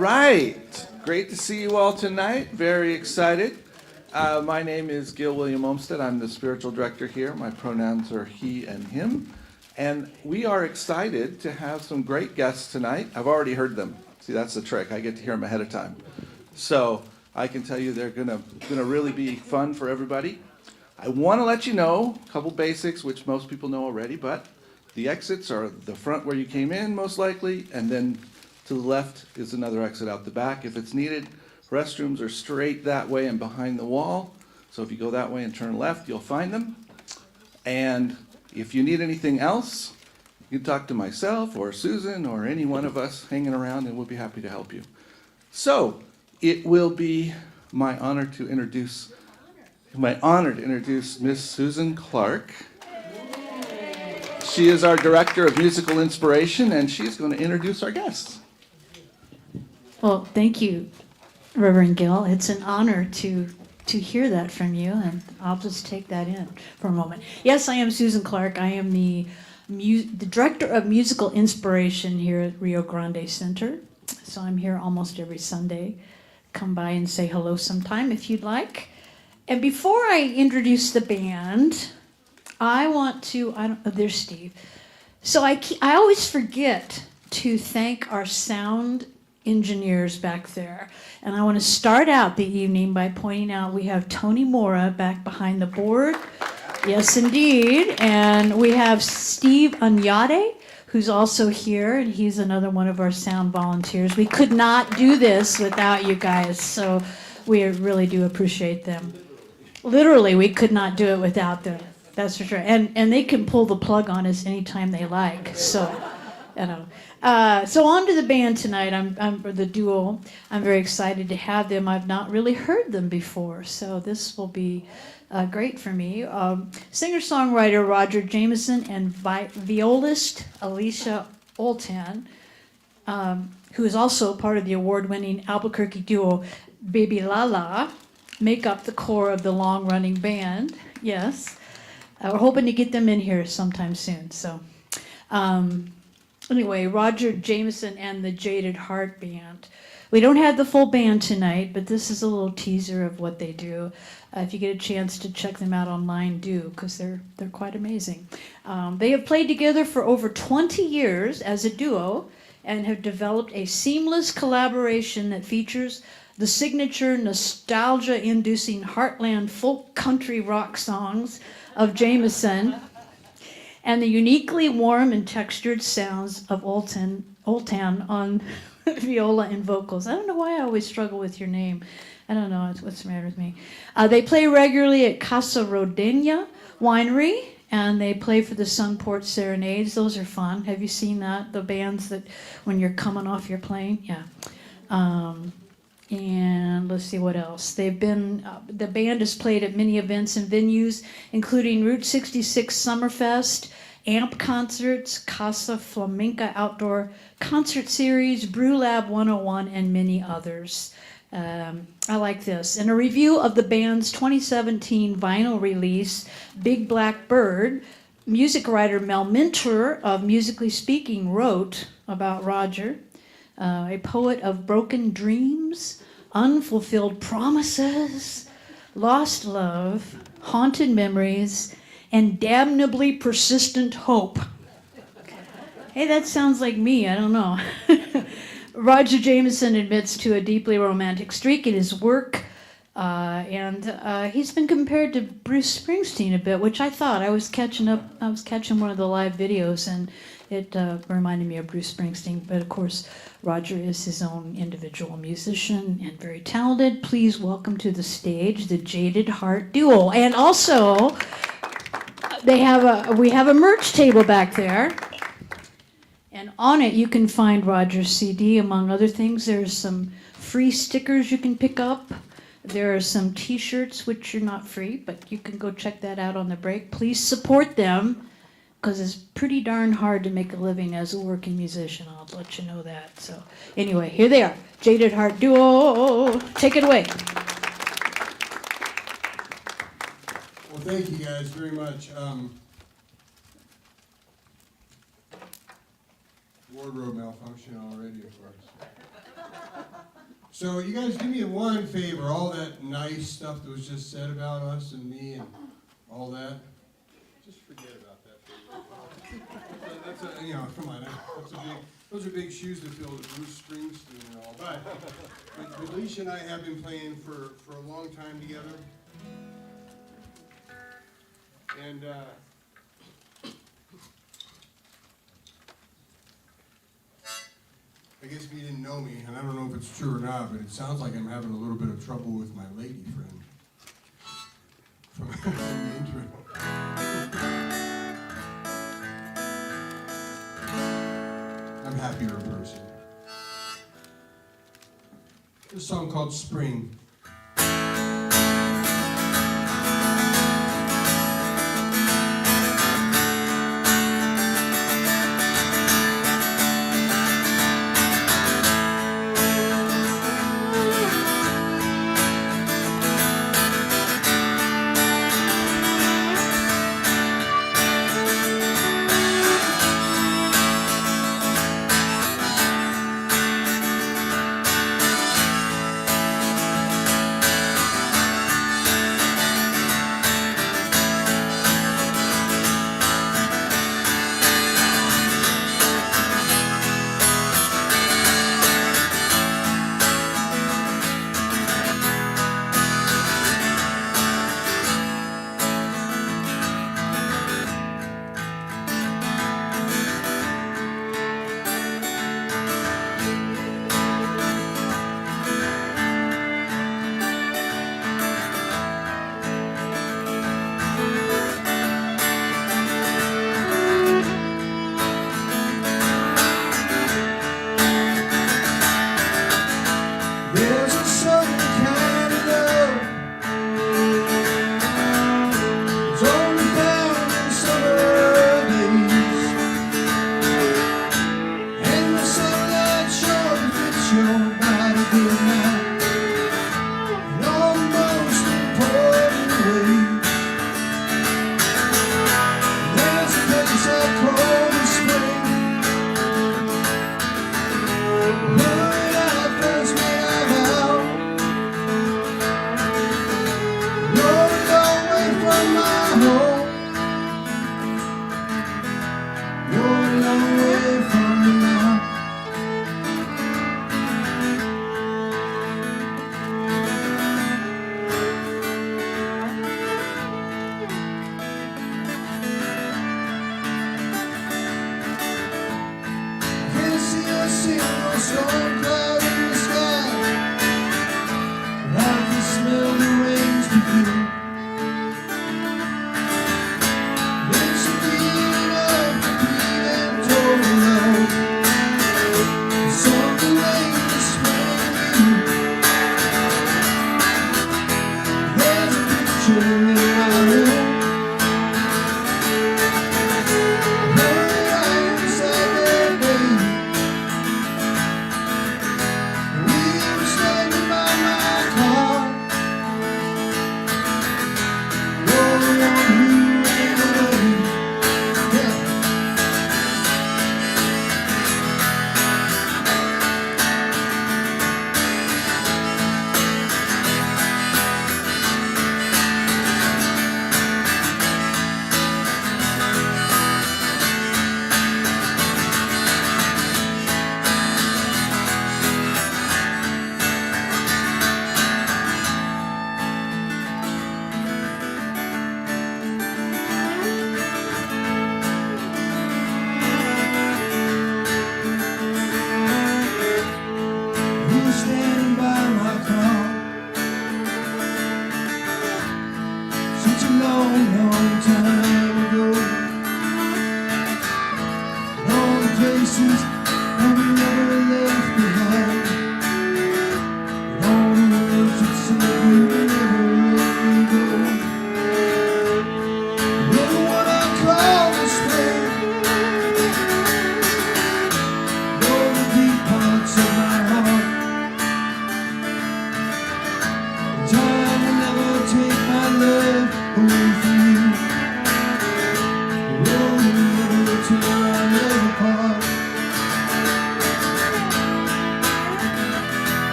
right. Great to see you all tonight. Very excited. My name is Gil William Olmsted. I'm the spiritual director here. My pronouns are he and him. And we are excited to have some great guests tonight. I've already heard them. See, that's the trick. I get to hear them ahead of time. So I can tell you they're gonna really be fun for everybody. I want to let you know a couple basics, which most people know already, but the exits are the front where you came in, most likely, and then to the left is another exit out the back if it's needed. Restrooms are straight that way and behind the wall. So if you go that way and turn left, you'll find them. And if you need anything else, you can talk to myself or Susan or any one of us hanging around, and we'll be happy to help you. So it will be my honor to introduce Miss Susan Clark. She is our Director of Musical Inspiration, and she's going to introduce our guests. Well, thank you, Reverend Gil. It's an honor to hear that from you, and I'll just take that in for a moment. Yes, I am Susan Clark. I am the Director of Musical Inspiration here at Rio Grande Center. So I'm here almost every Sunday. Come by and say hello sometime if you'd like. And before I introduce the band, I want to, there's Steve. So I always forget to thank our sound engineers back there. And I want to start out the evening by pointing out we have Tony Mora back behind the board. Yes, indeed. And we have Steve Anyade, who's also here, and he's another one of our sound volunteers. We could not do this without you guys, so we really do appreciate them. Literally, we could not do it without them. That's for sure. And they can pull the plug on us anytime they like. So, you know. So on to the band tonight. I'm the duo. I'm very excited to have them. I've not really heard them before, so this will be great for me. Singer-songwriter Roger Jameson and violist Alicia Ultan, who is also part of the award-winning Albuquerque duo Baby Lala, make up the core of the long-running band. Yes. We're hoping to get them in here sometime soon. So, anyway, Roger Jameson and the Jaded Heart Band. We don't have the full band tonight, but this is a little teaser of what they do. If you get a chance to check them out online, do, because they're quite amazing. They have played together for over 20 years as a duo and have developed a seamless collaboration that features the signature nostalgia-inducing Heartland folk country rock songs of Jameson and the uniquely warm and textured sounds of Ultan on viola and vocals. I don't know why I always struggle with your name. I don't know what's the matter with me. They play regularly at Casa Rodena Winery, and they play for the Sunport Serenades. Those are fun. Have you seen that? The bands that when you're coming off your plane? Yeah. And let's see what else. They've been, the band has played at many events and venues, including Route 66 Summerfest, AMP concerts, Casa Flamenca Outdoor Concert Series, Brew Lab 101, and many others. I like this. In a review of the band's 2017 vinyl release, Big Black Bird, music writer Mel Minter of Musically Speaking wrote about Roger, a poet of broken dreams, unfulfilled promises, lost love, haunted memories, and damnably persistent hope. Hey, that sounds like me. I don't know. Roger Jameson admits to a deeply romantic streak in his work, and he's been compared to Bruce Springsteen a bit, which I thought. I was catching one of the live videos, and it reminded me of Bruce Springsteen. But of course, Roger is his own individual musician and very talented. Please welcome to the stage the Jaded Heart Duo. And also, we have a merch table back there. And on it, you can find Roger's CD, among other things. There's some free stickers you can pick up. There are some T-shirts, which are not free, but you can go check that out on the break. Please support them, because it's pretty darn hard to make a living as a working musician. I'll let you know that. So anyway, here they are, Jaded Heart Duo. Take it away. Well, thank you guys very much. Wardrobe malfunction already, of course. So you guys do me one favor, all that nice stuff that was just said about us and me and all that, just forget about that favor. That's a, you know, come on, those are big shoes to fill with Bruce Springsteen and all. But Alicia and I have been playing for a long time together. And I guess if you didn't know me, and I don't know if it's true or not, but it sounds like I'm having a little bit of trouble with my lady friend from the intro. I'm happier in person. This song called Spring.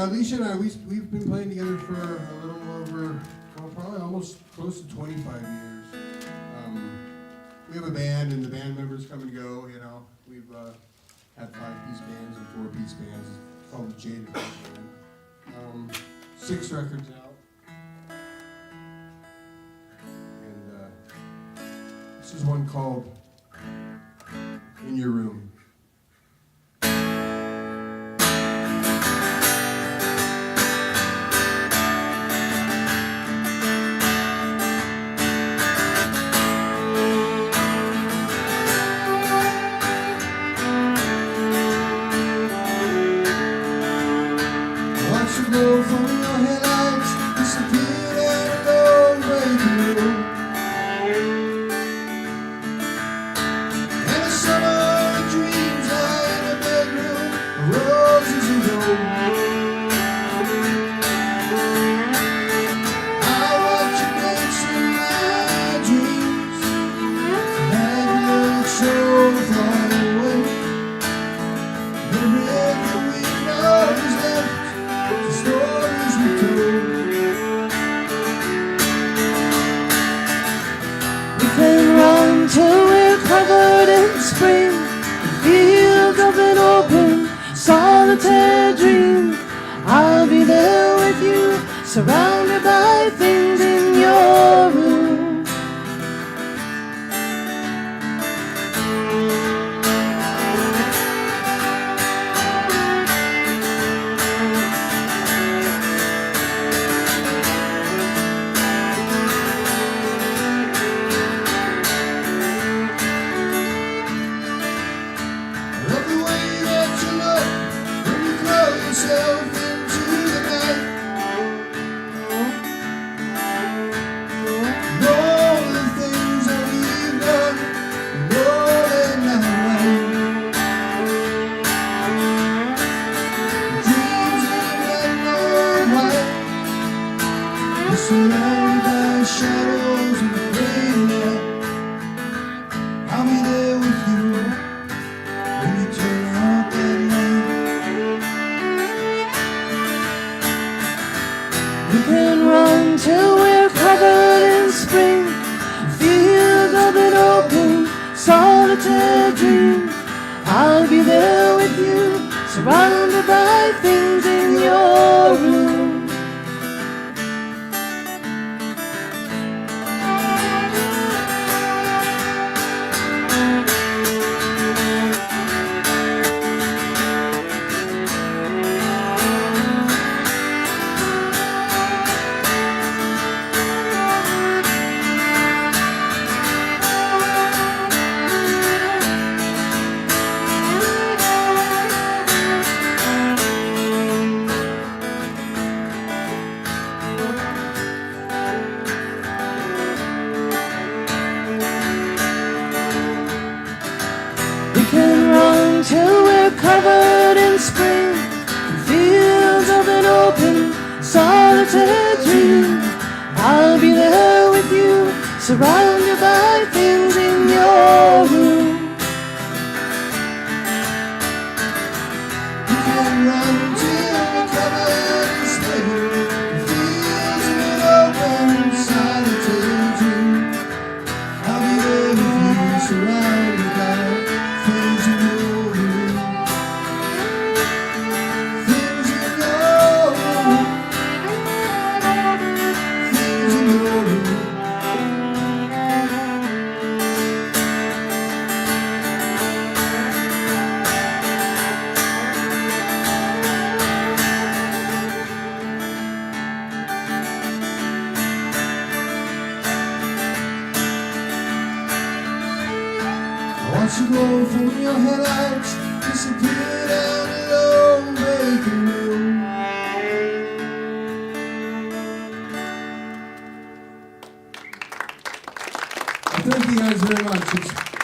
Yeah, Alicia and I, we've been playing together for a little over, well, probably almost close to 25 years. We have a band, and the band members come and go, you know. We've had 5-piece bands and 4-piece bands. It's called the Jaded Heart Duo. 6 records out. And this is one called In Your Room. Go from your headlights, disappeared in a long waiting room. And a summer dreams lie in a bedroom, roses and gold. I watch you dance in my dreams, and you look so far away. Every we know is left. The stories we told. We can run till we're covered in spring, the fields up and open, solitaire dream. I'll be there with you, surrounded by things in your room. Yourself into the night. Know the things that we've done, know they're not right. Dreams in black or white, you're surrounded by shadows and gray light. I'll be there with you when you turn out that light. We can run till we're covered in spring, fields up and open, solitaire dream. I'll be there with you, surrounded by things in your room. Till we're covered in spring, fields up and open, solitaire dream. I'll be there with you, surrounded by things in your room. We can run till we're covered in spring, fields up and open, solitaire dream. I'll be there with you, surrounded by things in your room. Watch you go from your headlights, disappear down a long vacant room. Thank you guys very much.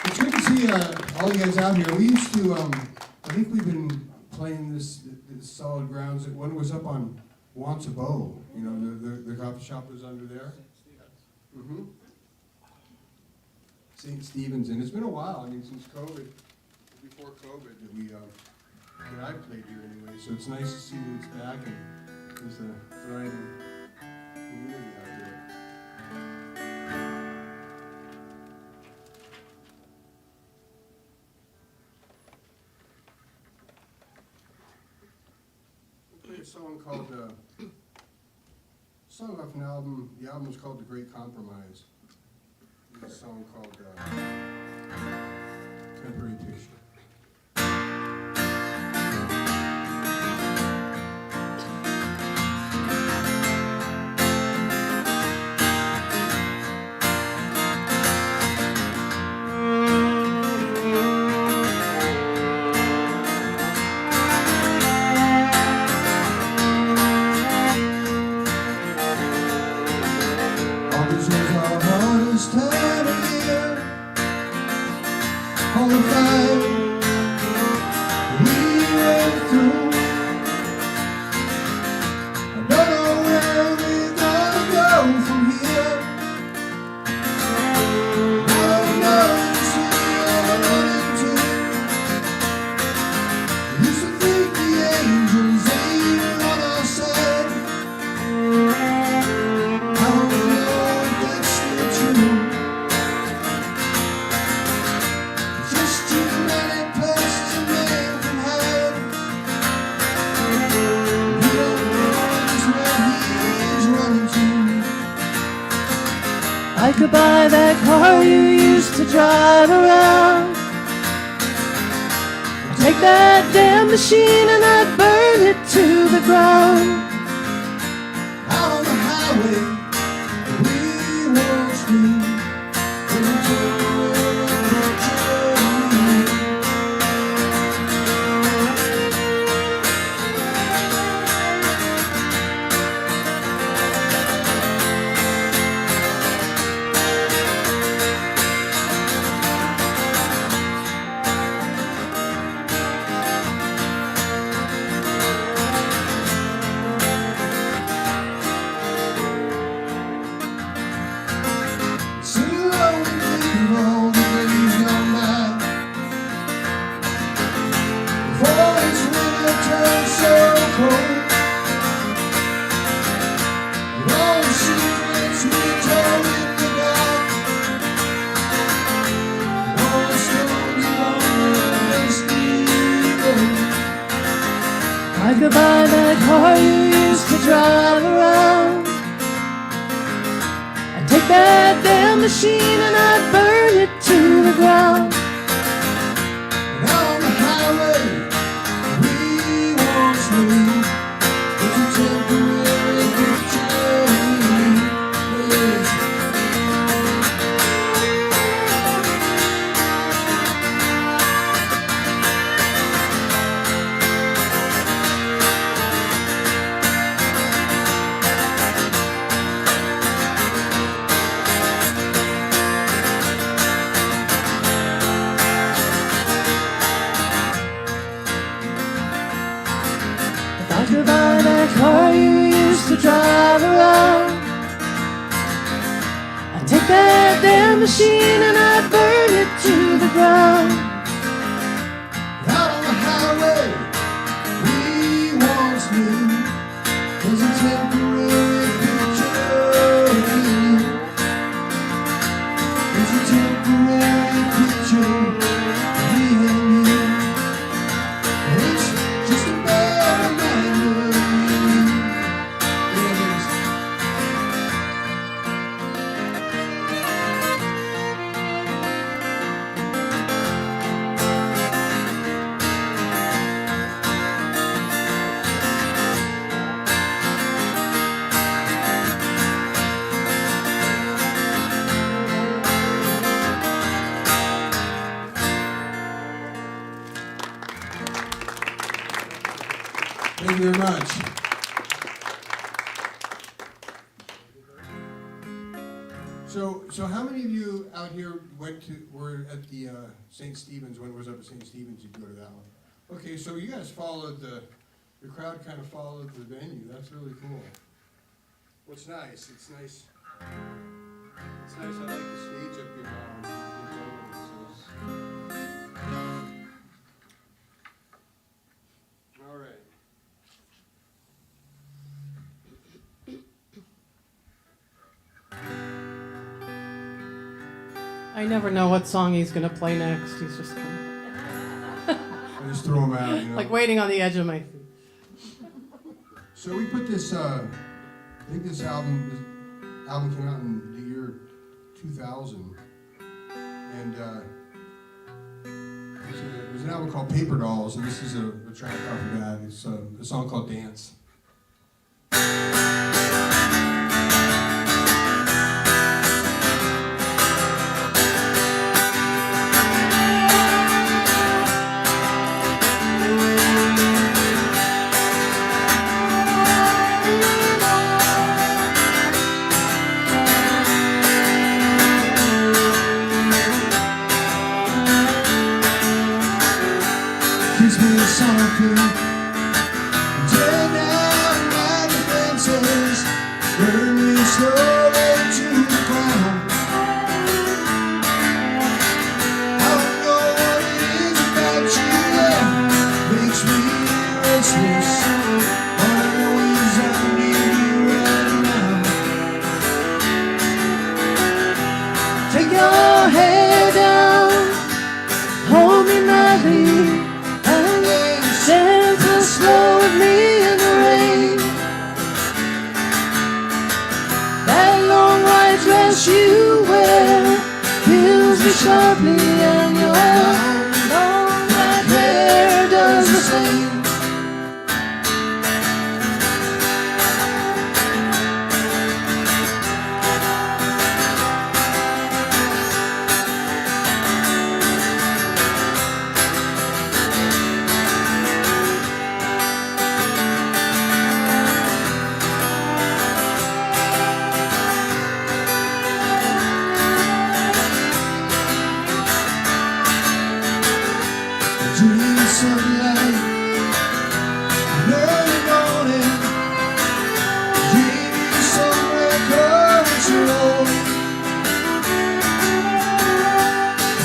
It's good to see all you guys out here. We used to, I think we've been playing this solid grounds. One was up on Wansabo, you know, the coffee shop was under there. Mm-hmm. St. Stephen's, and it's been a while. I mean, since COVID, before COVID, that we that I played here anyway. So it's nice to see that it's back and there's a thriving community out there. I played a song called, song off an album. The album was called The Great Compromise. There's a song called Temporary Picture. August was our hardest time of year. All the fight we went through. I don't know where we're gonna go from here. I don't know the city I'm running to. I used to think the angels, they were on our side. I don't know if that's still true. Just too many places a man can hide. You don't know just where he's running to. I could buy that car you used to drive around. Take that damn machine and I'd burn it to the ground. Out on the highway, we once knew. Was a temporary picture of me. Sit alone and think of all the days gone by. Before this winter turned so cold. And all the secrets we told in the dark. And all the stories along the misty road. I could buy that car you used to drive around. I'd take that damn machine and I'd burn it to the ground. And out on the highway, we once knew. Was a temporary picture of me. Yes. If I could buy that car you used to drive around, I'd take that damn machine and I'd burn it to the ground. Out on the highway, we once knew. Was a temporary picture of me. Was a temporary picture of me and you. It's just a bad reminder of you. There it is. Thank you very much. So how many of you out here were at the St. Stephen's, when it was up at St. Stephen's, you'd go to that one? Okay, so you guys followed the crowd kind of followed the venue. That's really cool. What's nice, it's nice. It's nice, I like the stage up here now. I never know what song he's gonna play next. He's just kind I just throw them out, you know. of like waiting on the edge of my feet. So we put this, I think this album came out in the year 2000. And there's an album called Paper Dolls, and this is a track off of that. It's a song called Dance. Kiss me softly, tear down my defenses, burn me slowly to the ground. I don't know what it is about you that makes me restless. All I know is I need you right now. Take your head down, hold me madly. Santa slow with me in the rain. That long white dress you wear kills me sharply, and your long black hair does the same. Dreams of light, early morning, dreaming somewhere control.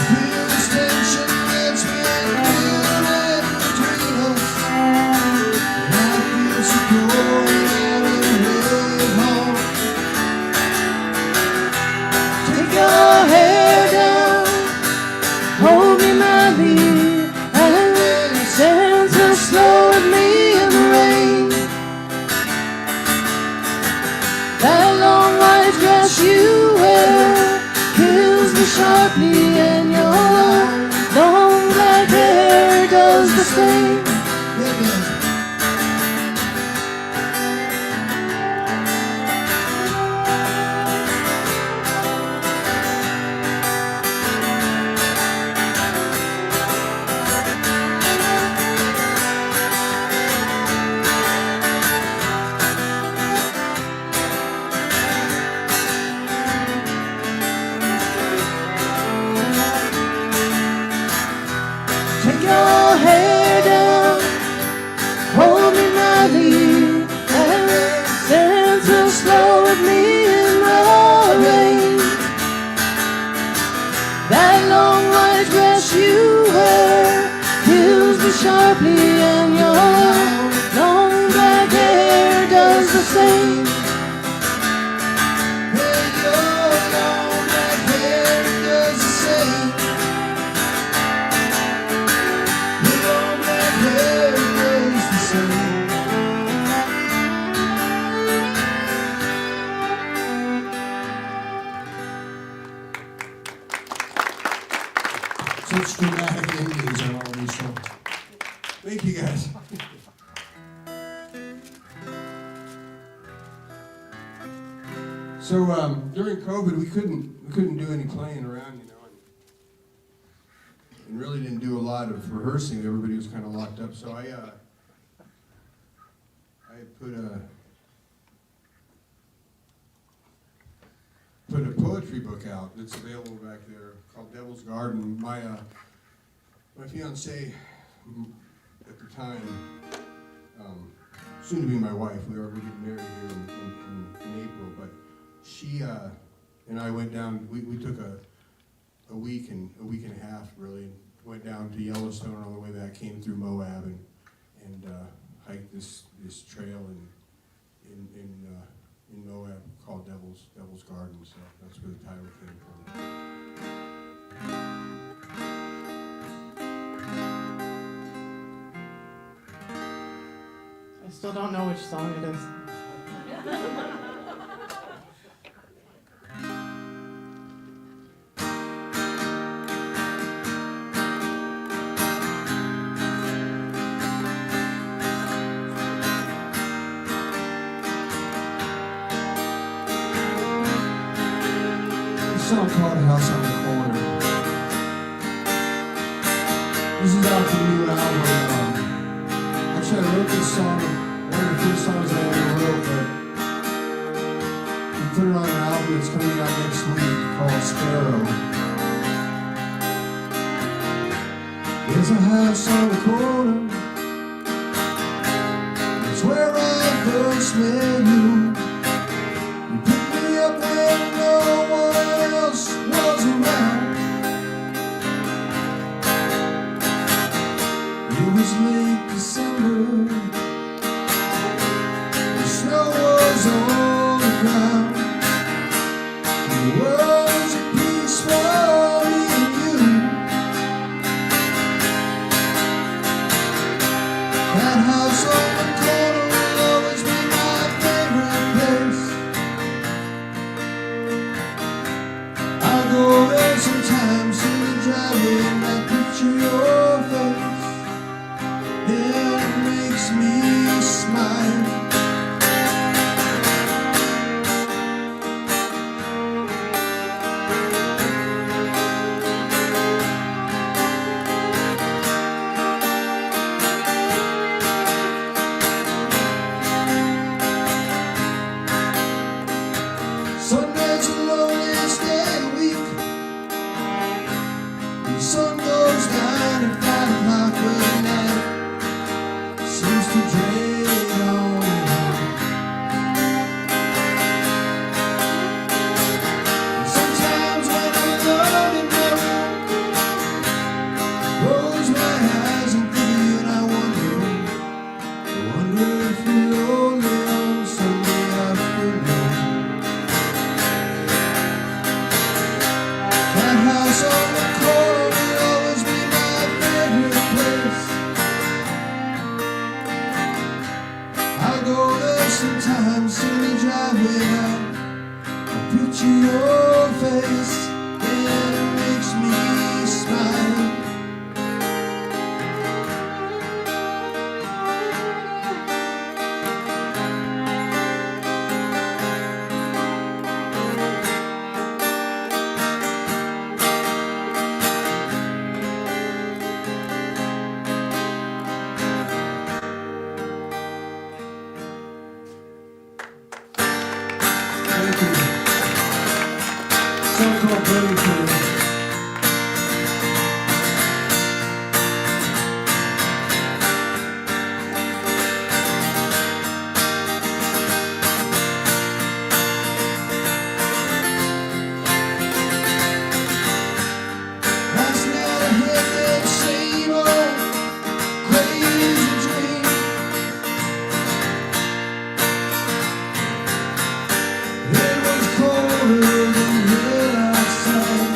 Feel this tension that's been building between us, and I feel so cold and I'm headed home. Take your hair down, hold me madly. Santa slow with me in the rain. That long white dress you wear kills me sharply, and your long black hair does the same. Take your hair down, hold me madly, and Santa slow with me in the rain. That long white dress you wear kills me sharply, and your long black hair does the same. Hey, your long black hair does the same. Such dramatic endings on all these songs. Thank you, guys. So during COVID, we couldn't do any playing around, you know, and really didn't do a lot of rehearsing. Everybody was kind of locked up. So I put a poetry book out that's available back there called Devil's Garden. My fiancée at the time, soon to be my wife, we were getting married here in April, but she and I went down, we took a week and a half really, went down to Yellowstone on the way back, came through Moab and hiked this trail in Moab called Devil's Garden, so that's where the title came from. still don't know which song it is. A song called House on the Corner. This is off the new album. Actually, I wrote this song, one of the first songs I ever wrote, but we put it on an album that's coming out next week called Sparrow. There's a house on the corner. It's where I first met you. You picked me up when no one else was around. It was late December. The snow was on the ground. The world was at peace for me and you. That house on the corner will always be my favorite place. I go there sometimes in the driveway and I picture your face. It makes me smile. Sunday's the loneliest day of the week. The sun goes down at 5 o'clock when night seems to drag on and on. And sometimes when I'm alone in my room, close my eyes and think of you and I wonder if you're lonely on Sunday afternoon. That house on the corner will always be my favorite place. I go there sometimes in the driveway now. I picture your face and it makes me smile. Thank you. Song called Burning Tree. Last night I had that same old crazy dream. It was colder than hell outside.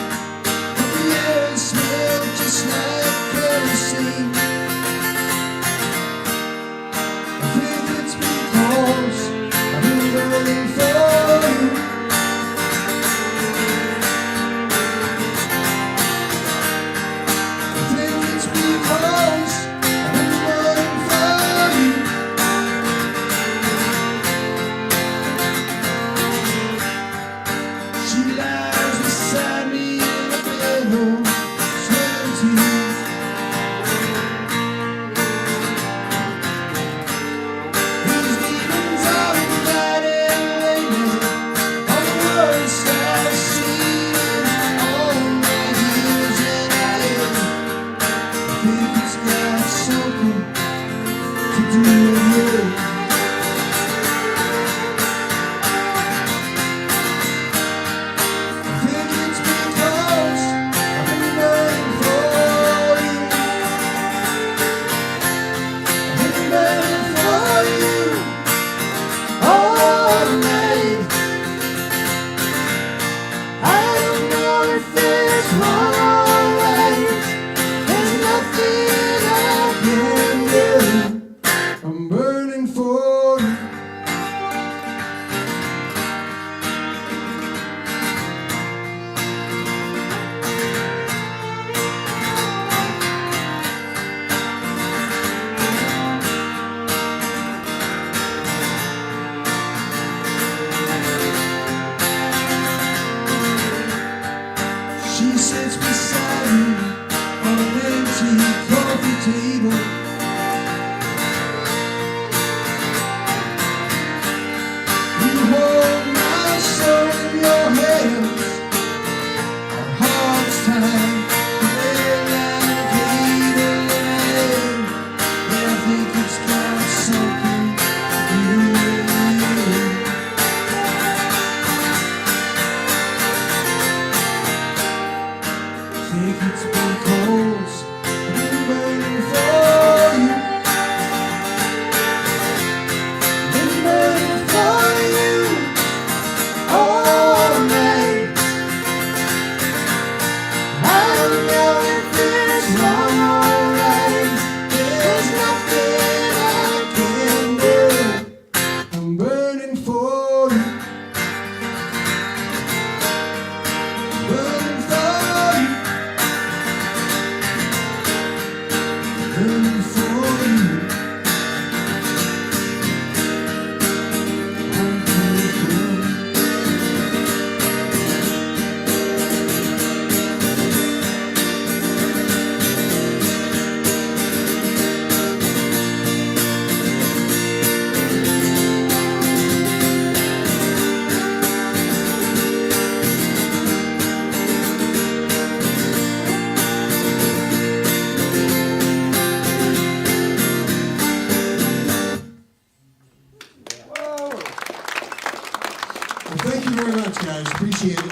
you very much, guys. Appreciate it.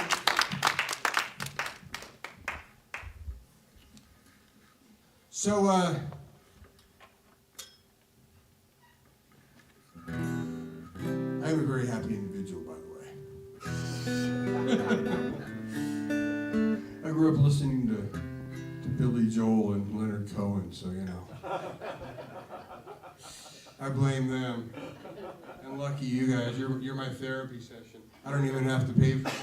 So, I'm a very happy individual, by the way. I grew up listening to Billy Joel and Leonard Cohen, so you know. I blame them. And lucky you guys, you're my therapy session. I don't even have to pay for it.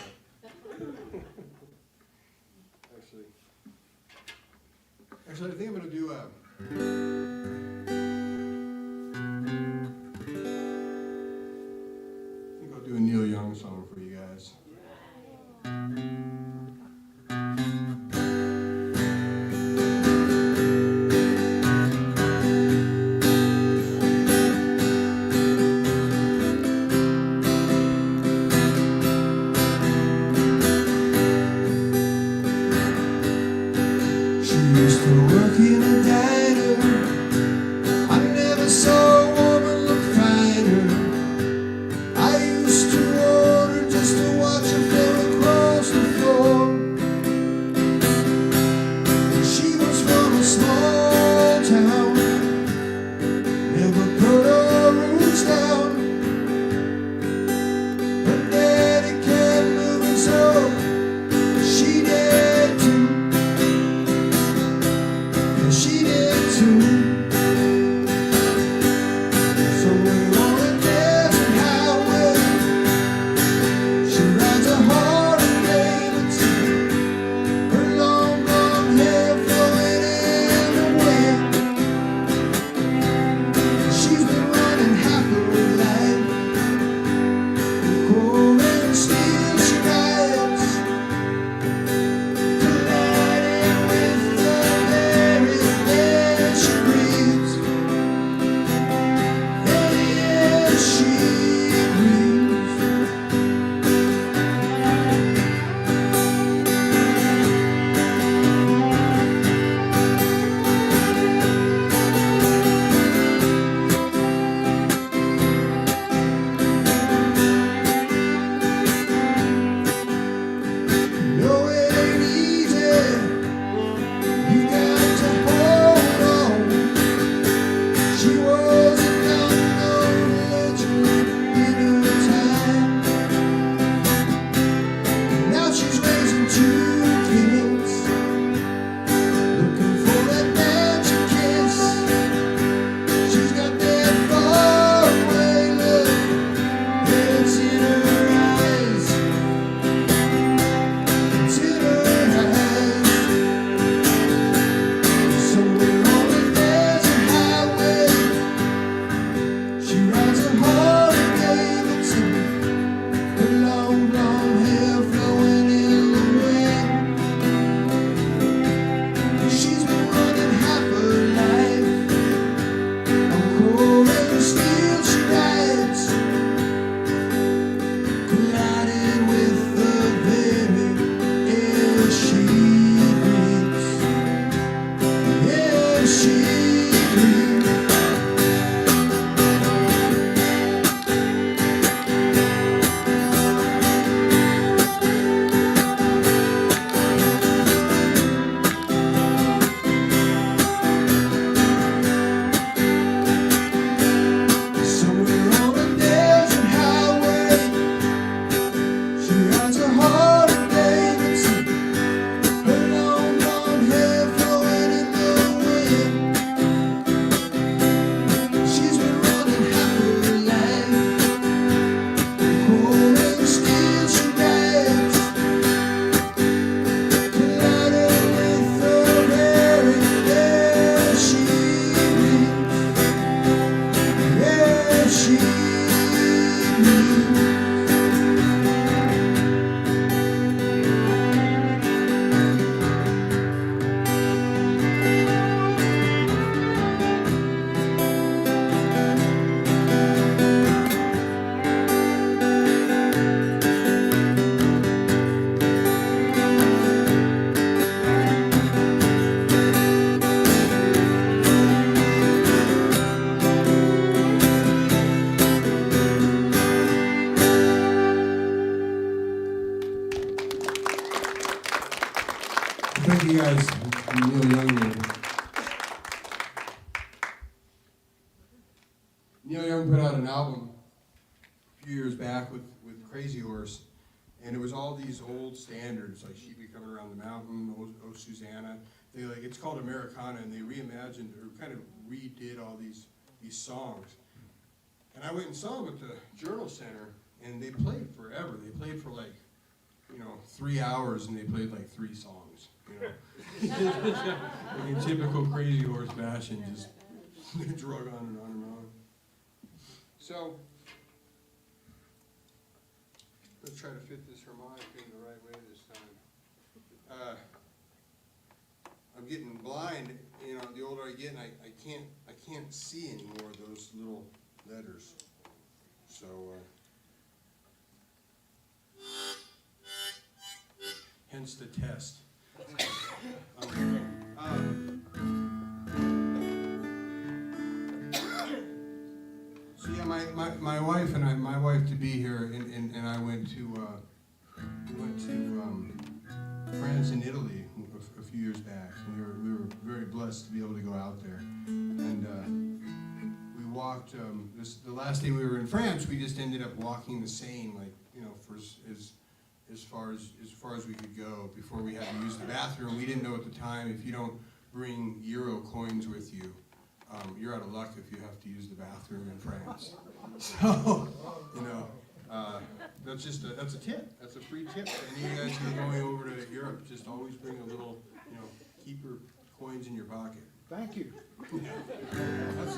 Actually, I think I'm gonna do I think I'll do a Neil Young song for you guys. She used to work in a diner. I never saw a woman look finer. I used to order just to watch her float across the floor. guys, Neil Young here. Neil Young put out an album a few years back with Crazy Horse, and it was all these old standards like She'd Be Coming Around the Mountain, Oh Susanna. It's called Americana, and they reimagined or kind of redid all these songs. And I went and saw them at the Journal Center, and they played forever. They played for 3 hours, and they played like 3 songs. Like in typical Crazy Horse fashion, just drug on and on and on. So, let's try to fit this harmonic in the right way this time. I'm getting blind, the older I get, and I can't see anymore those little letters. So, hence the test. So yeah, my wife and my wife to be here, and I went to France and Italy a few years back, and we were very blessed to be able to go out there. And we walked. The last day we were in France, we just ended up walking the Seine, for as far as we could go before we had to use the bathroom. We didn't know at the time, if you don't bring euro coins with you, you're out of luck if you have to use the bathroom in France. So, that's a tip. That's a free tip. Any of you guys who are going over to Europe, just always bring a little, keep your coins in your pocket. Thank you. That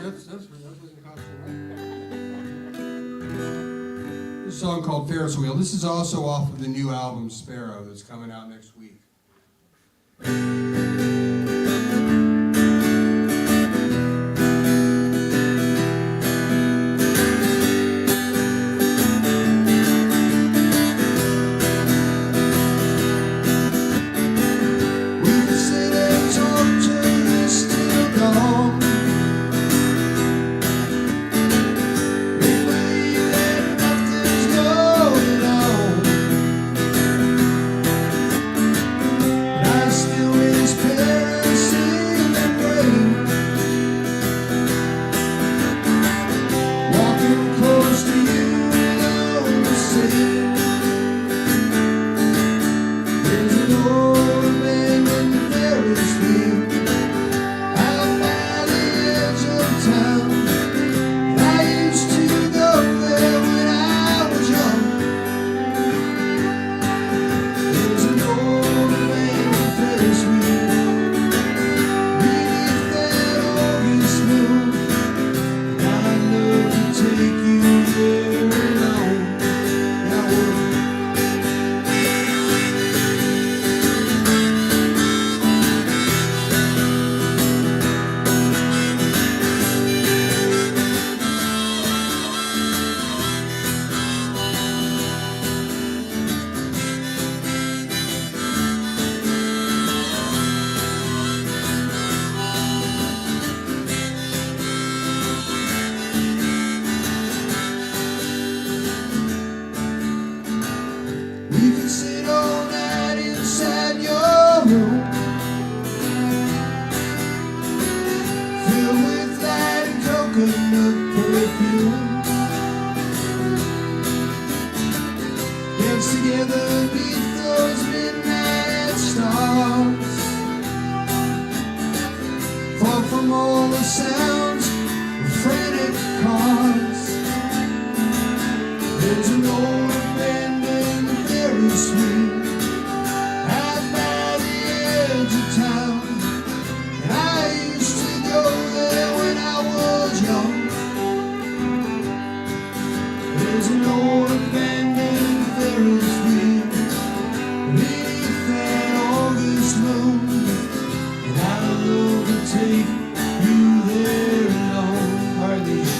doesn't cost you money. This song called Ferris Wheel. This is also off of the new album Sparrow that's coming out next week. Together beneath those midnight stars, far from all the sounds of frantic cars. There's an old abandoned Ferris wheel out by the edge of town, and I used to go there when I was young. There's an old abandoned Ferris wheel beneath that August moon, and I'd love to take you there alone. All right, Leash.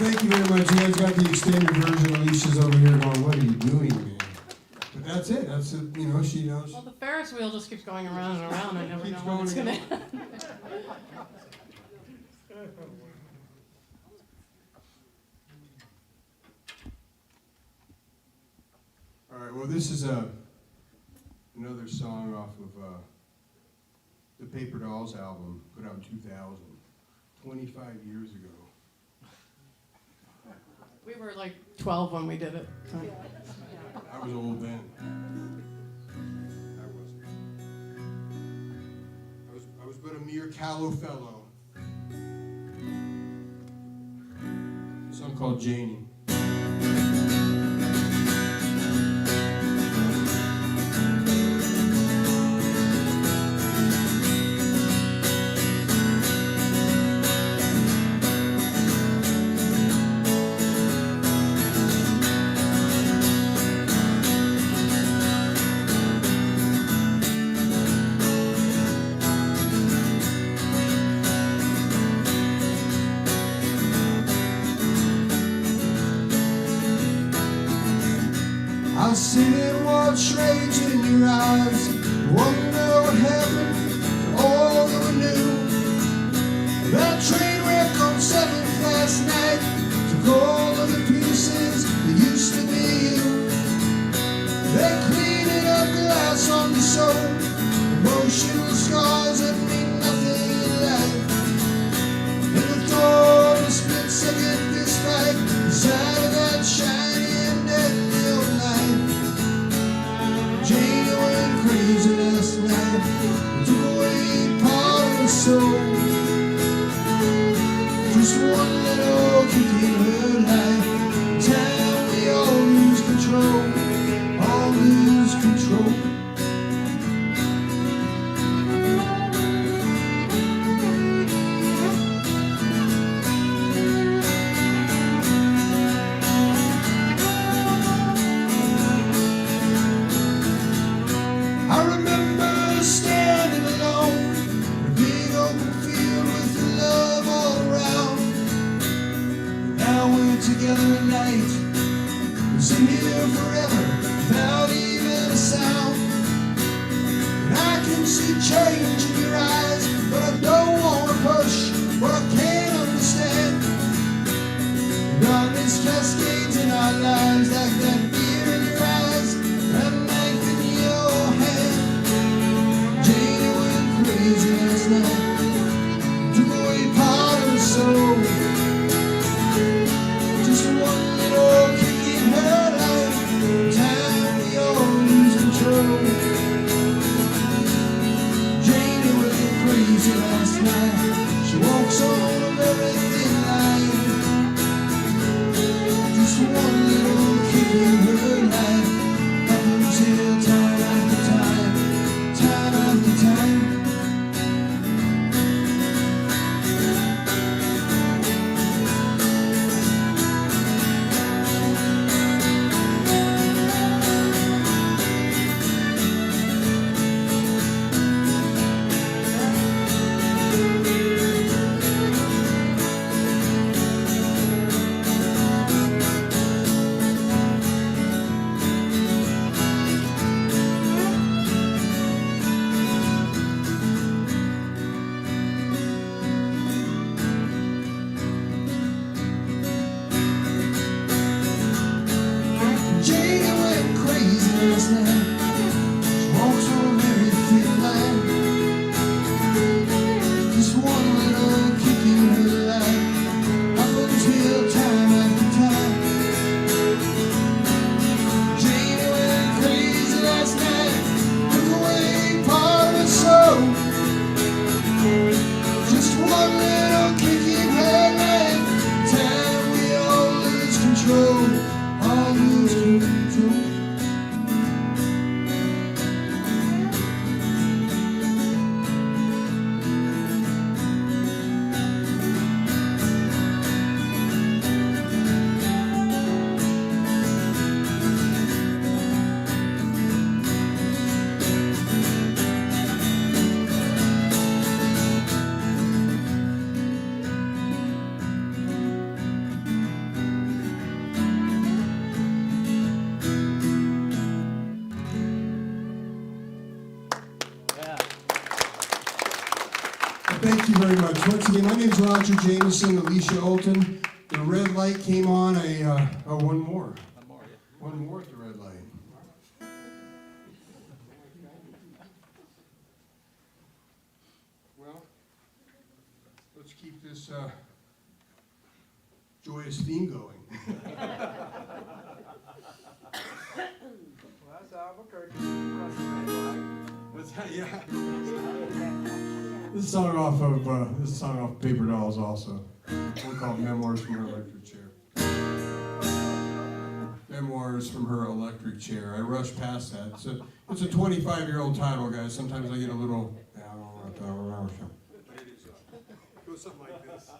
thank you very much. You guys got the extended version. Alicia's over here going, "What are you doing, man?" But that's it. That's it. You know, she knows. Well, the Ferris wheel just keeps going around and around. I never know Keeps when it's going gonna around. end. All right. Well, this is another song off of the Paper Dolls album, put out in 2000, 25 years ago. We were like 12 when we did it. So. I was old then. I wasn't. I was but a mere callow fellow. A song called Janie. I'll sit and watch rage in your eyes, wonder what happened to all that we knew. That train wreck on 7th last night took all of the pieces that used to be you. They cleaned it up, glass on the soul, emotional scars that mean nothing in life. And the door of a split second fist fight inside of that shiny and deadly old night. Janie went crazy last night, took away part of her soul. Just one little kick in her life. Time we all lose control, all lose control. I remember standing alone in a big open field with the love all around. Now we're together at night, we'll sit here forever without even a sound. And I can see change in your eyes, but I don't want to push what I can't understand. Darkness cascades in our lives like that fear in your eyes, that knife in your hand. Janie went crazy last night, took away part of her soul. Just one little kick in her life, time we all lose control. Janie went crazy last night, she walks on a very thin line. Just one little kick in her life, up until time after time, time after time. Thank you very much. Once again, my name's Roger Jameson, Alicia Ultan. The red light came on. One more. One more at the red light. Well, let's keep this joyous theme going. What's that? Yeah. This song off Paper Dolls also. One called Memoirs from Her Electric Chair. Memoirs from Her Electric Chair. I rushed past that. It's a 25-year-old title, guys. Sometimes I get a little. I don't know what that remember. It goes something like this.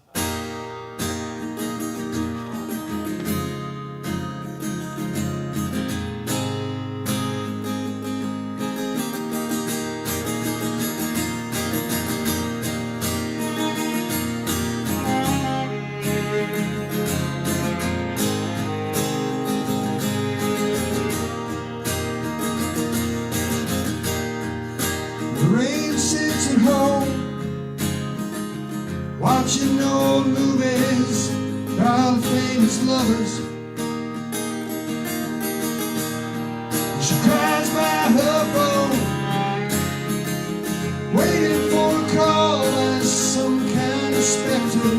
Watching old movies about famous lovers. She cries by her phone, waiting for a call as some kind of specter.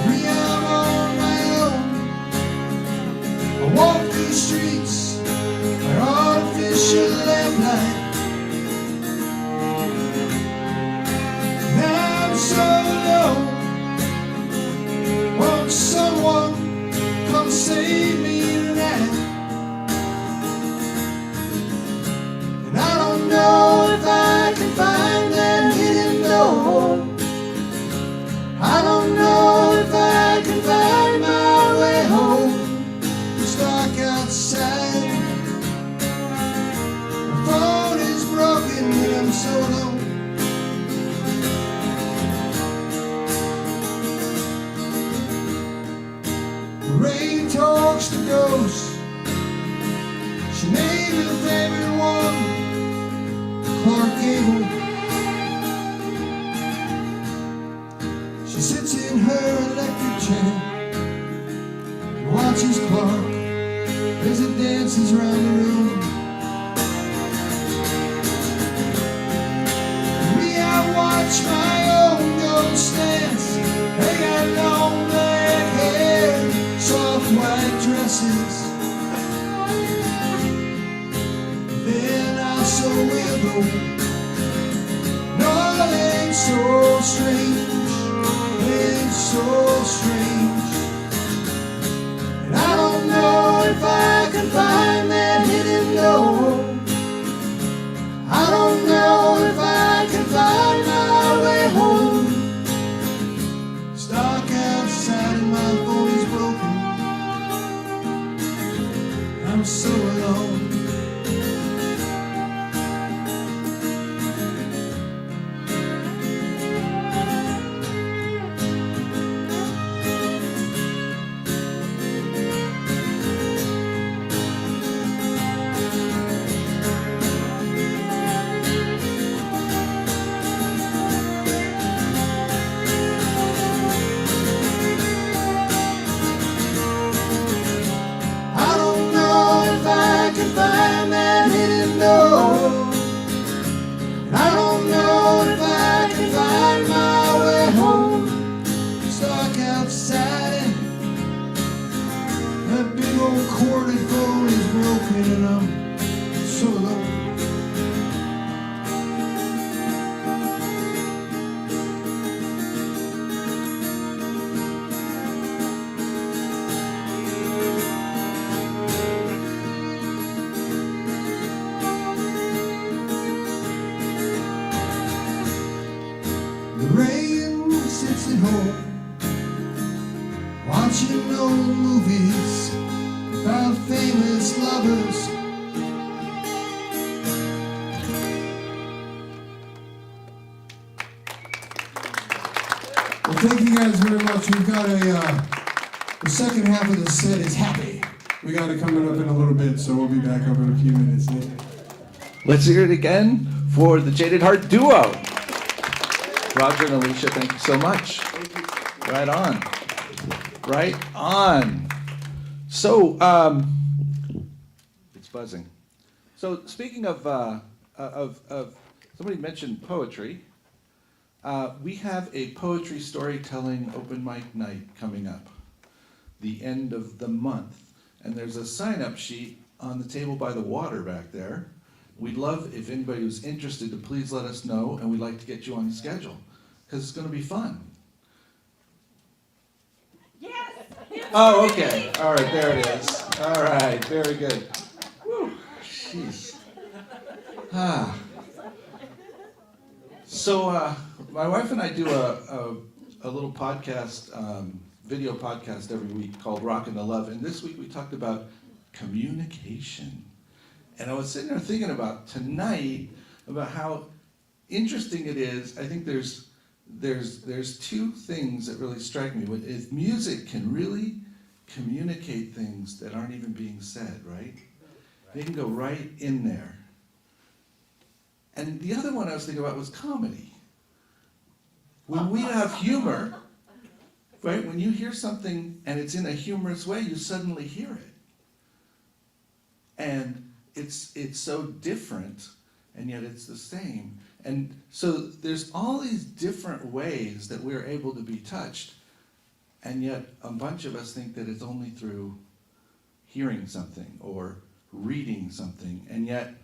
Me, I'm on my own. I walk these streets by artificial lamplight. So alone, won't someone come save me tonight? And I don't know if I can find that hidden door. I don't know if I can find my way home. It's dark outside. My phone is broken and I'm so alone. Rain talks to ghosts. She named her favorite one, Clark Gable. She sits in her electric chair and watches Clark as it dances around the room. Me, I watch my own ghost dance. They got long black hair, soft white dresses. Then I so will go. No, it ain't so strange. It ain't so strange. And I don't know if I can find that hidden door. I don't know if I can find my way home. It's dark outside and my phone is broken. I'm so alone. Corded phone is broken and I'm so alone. The rain sits at home, watching old movies about famous lovers. Well, thank you guys very much. We've got the second half of the set is happy. We got it coming up in a little bit, so we'll be back up in a few minutes. Let's hear it again for the Jaded Heart Duo. Roger and Alicia, thank you so much. Right on. Right on. So, it's buzzing. So, speaking of somebody mentioned poetry. We have a poetry storytelling open mic night coming up, the end of the month. And there's a sign-up sheet on the table by the water back there. We'd love if anybody who's interested to please let us know, and we'd like to get you on the schedule, because it's going to be fun. Yes. Oh, okay. All right, there it is. All right, very good. Whew, jeez. Ah. So, my wife and I do a little podcast, video podcast every week called Rockin' the Love, and this week we talked about communication. And I was sitting there thinking about tonight, about how interesting it is. I think there's two things that really strike me. Is music can really communicate things that aren't even being said, right? They can go right in there. And the other one I was thinking about was comedy. When we have humor, right? When you hear something and it's in a humorous way, you suddenly hear it. And it's so different, and yet it's the same. And so there's all these different ways that we're able to be touched, and yet a bunch of us think that it's only through hearing something or reading something, and yet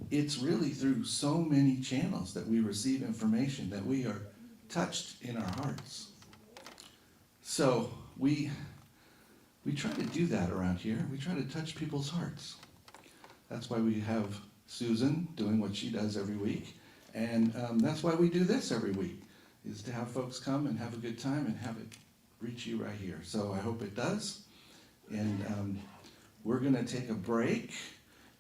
it's really through so many channels that we receive information, that we are touched in our hearts. So we try to do that around here. We try to touch people's hearts. That's why we have Susan doing what she does every week. And that's why we do this every week, is to have folks come and have a good time and have it reach you right here. So I hope it does. And we're going to take a break.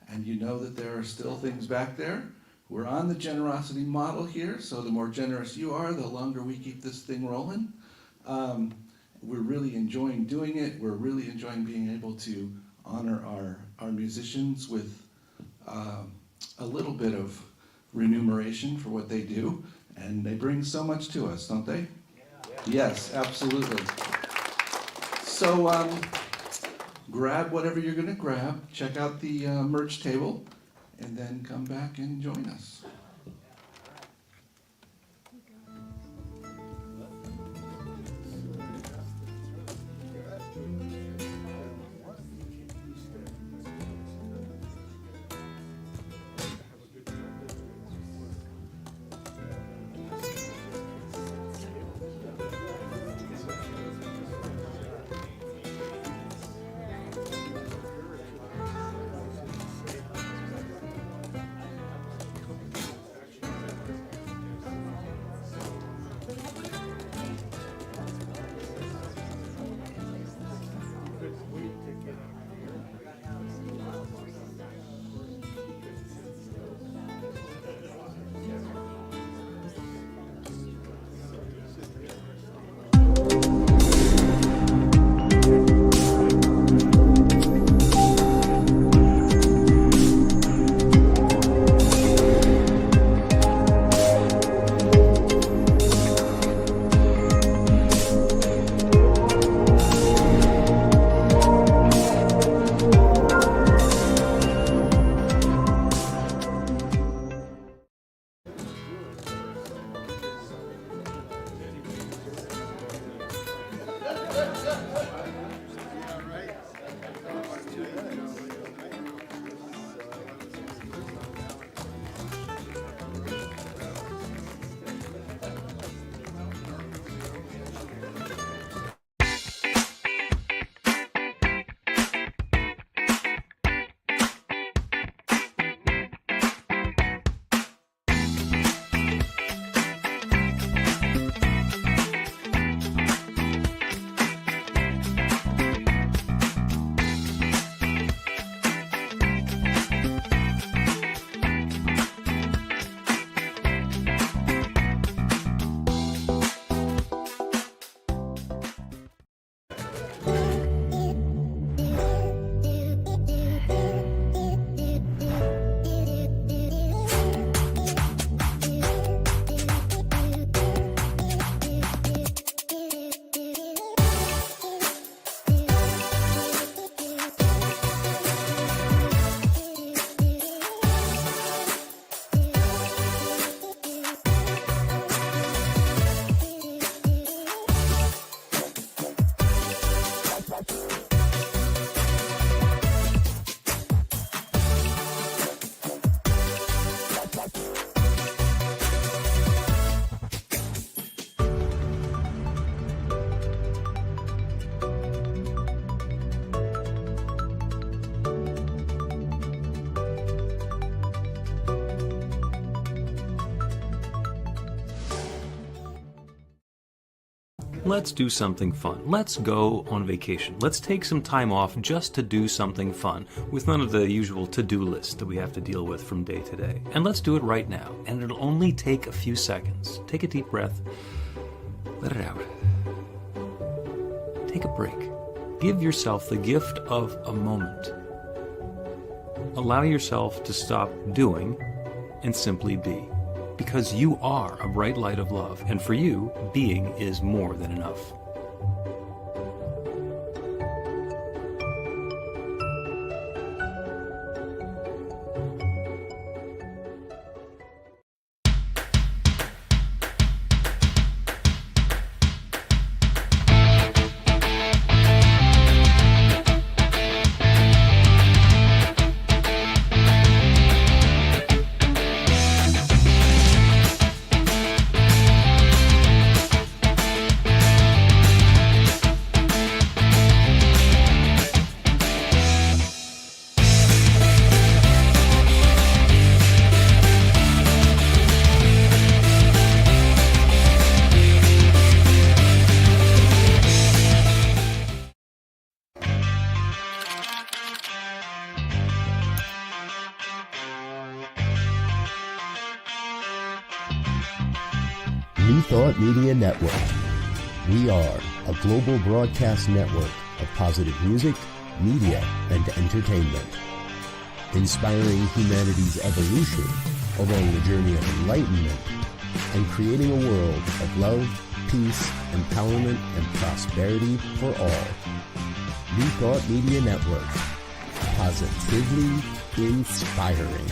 And you know that there are still things back there. We're on the generosity model here, so the more generous you are, the longer we keep this thing rolling. We're really enjoying doing it. We're really enjoying being able to honor our musicians with a little bit of remuneration for what they do. And they bring so much to us, don't they? Yeah. Yes, absolutely. So grab whatever you're going to grab. Check out the merch table, and then come back and join us. Let's do something fun. Let's go on vacation. Let's take some time off just to do something fun with none of the usual to-do list that we have to deal with from day to day. And let's do it right now. And it'll only take a few seconds. Take a deep breath. Let it out. Take a break. Give yourself the gift of a moment. Allow yourself to stop doing and simply be. Because you are a bright light of love, and for you, being is more than enough. New Thought Media Network. We are a global broadcast network of positive music, media, and entertainment. Inspiring humanity's evolution along the journey of enlightenment and creating a world of love, peace, empowerment, and prosperity for all. New Thought Media Network. Positively inspiring.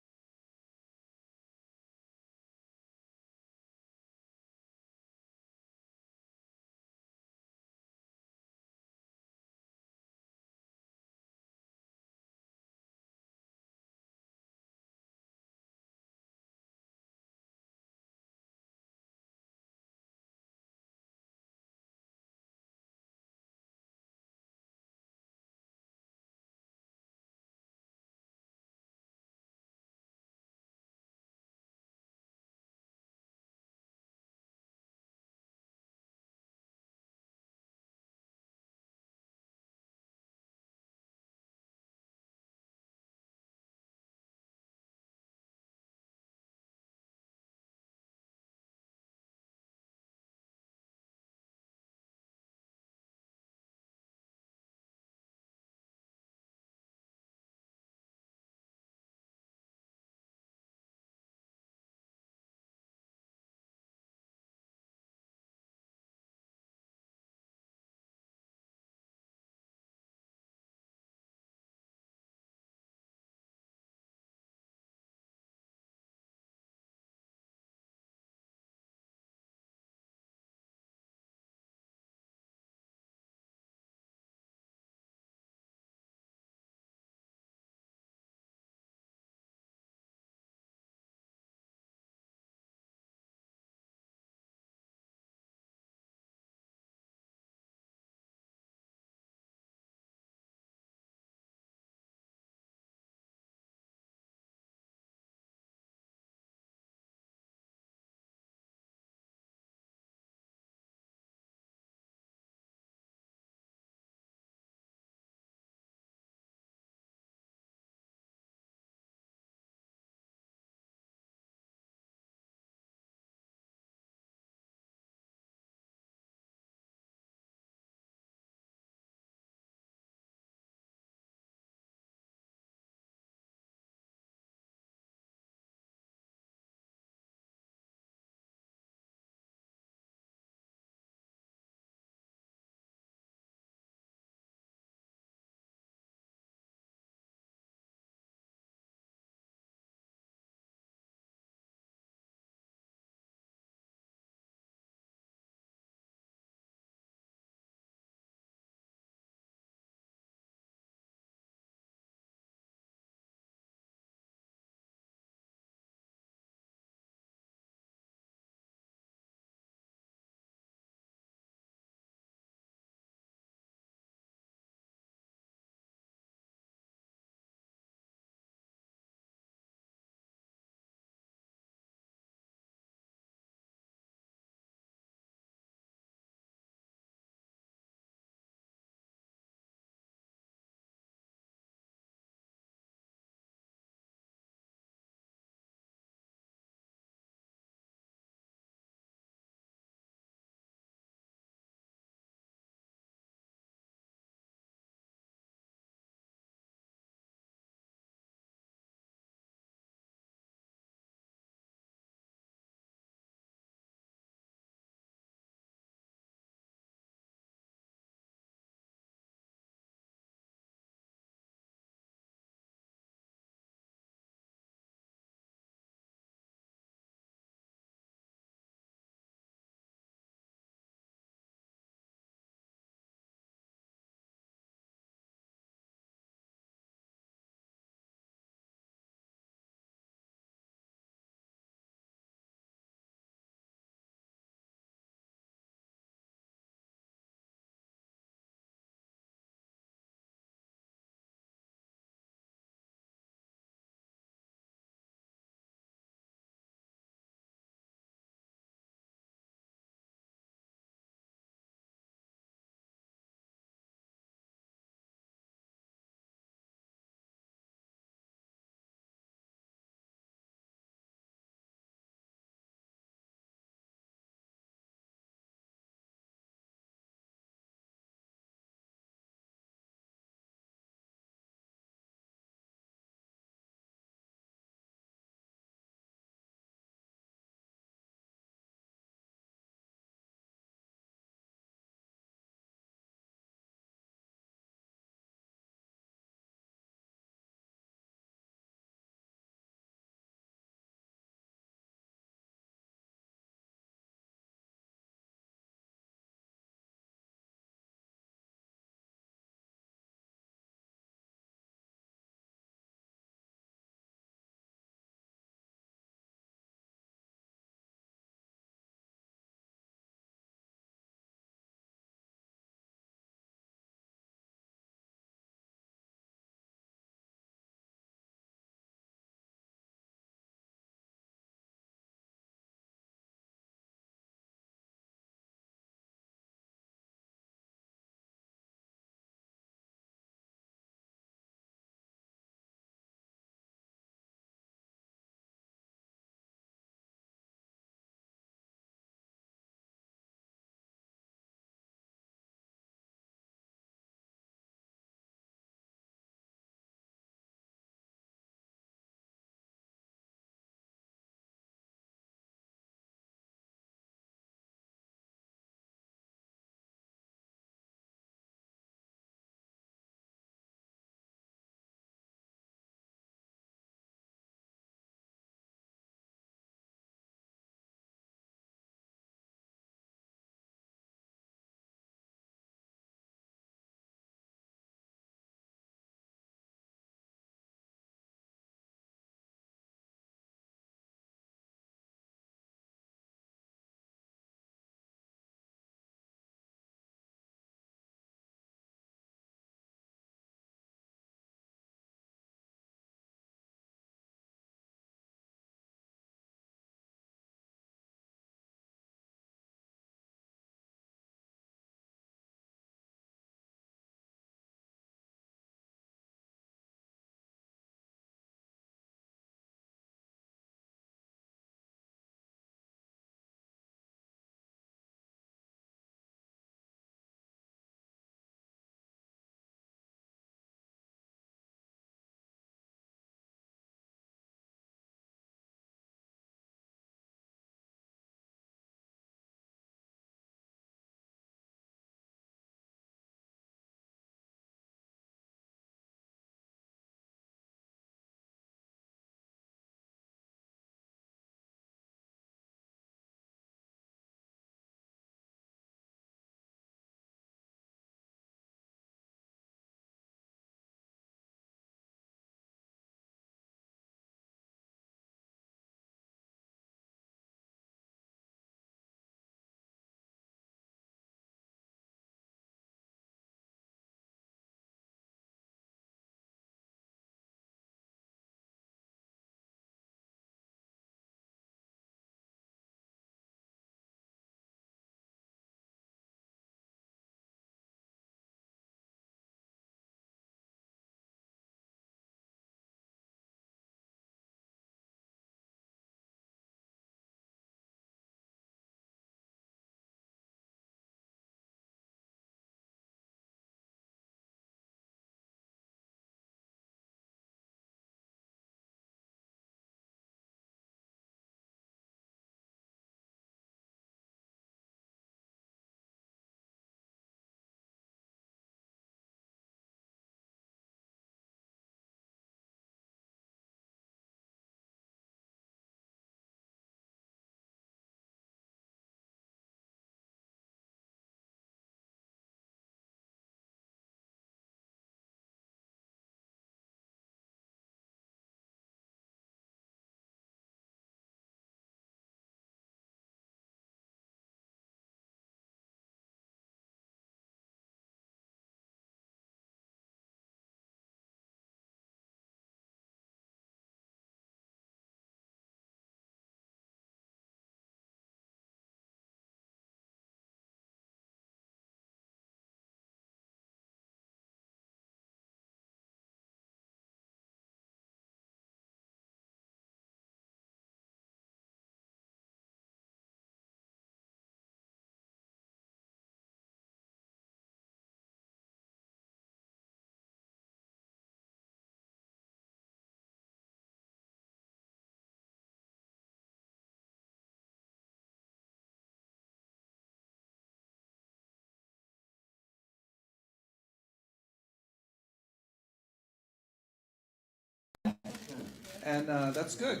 and that's good.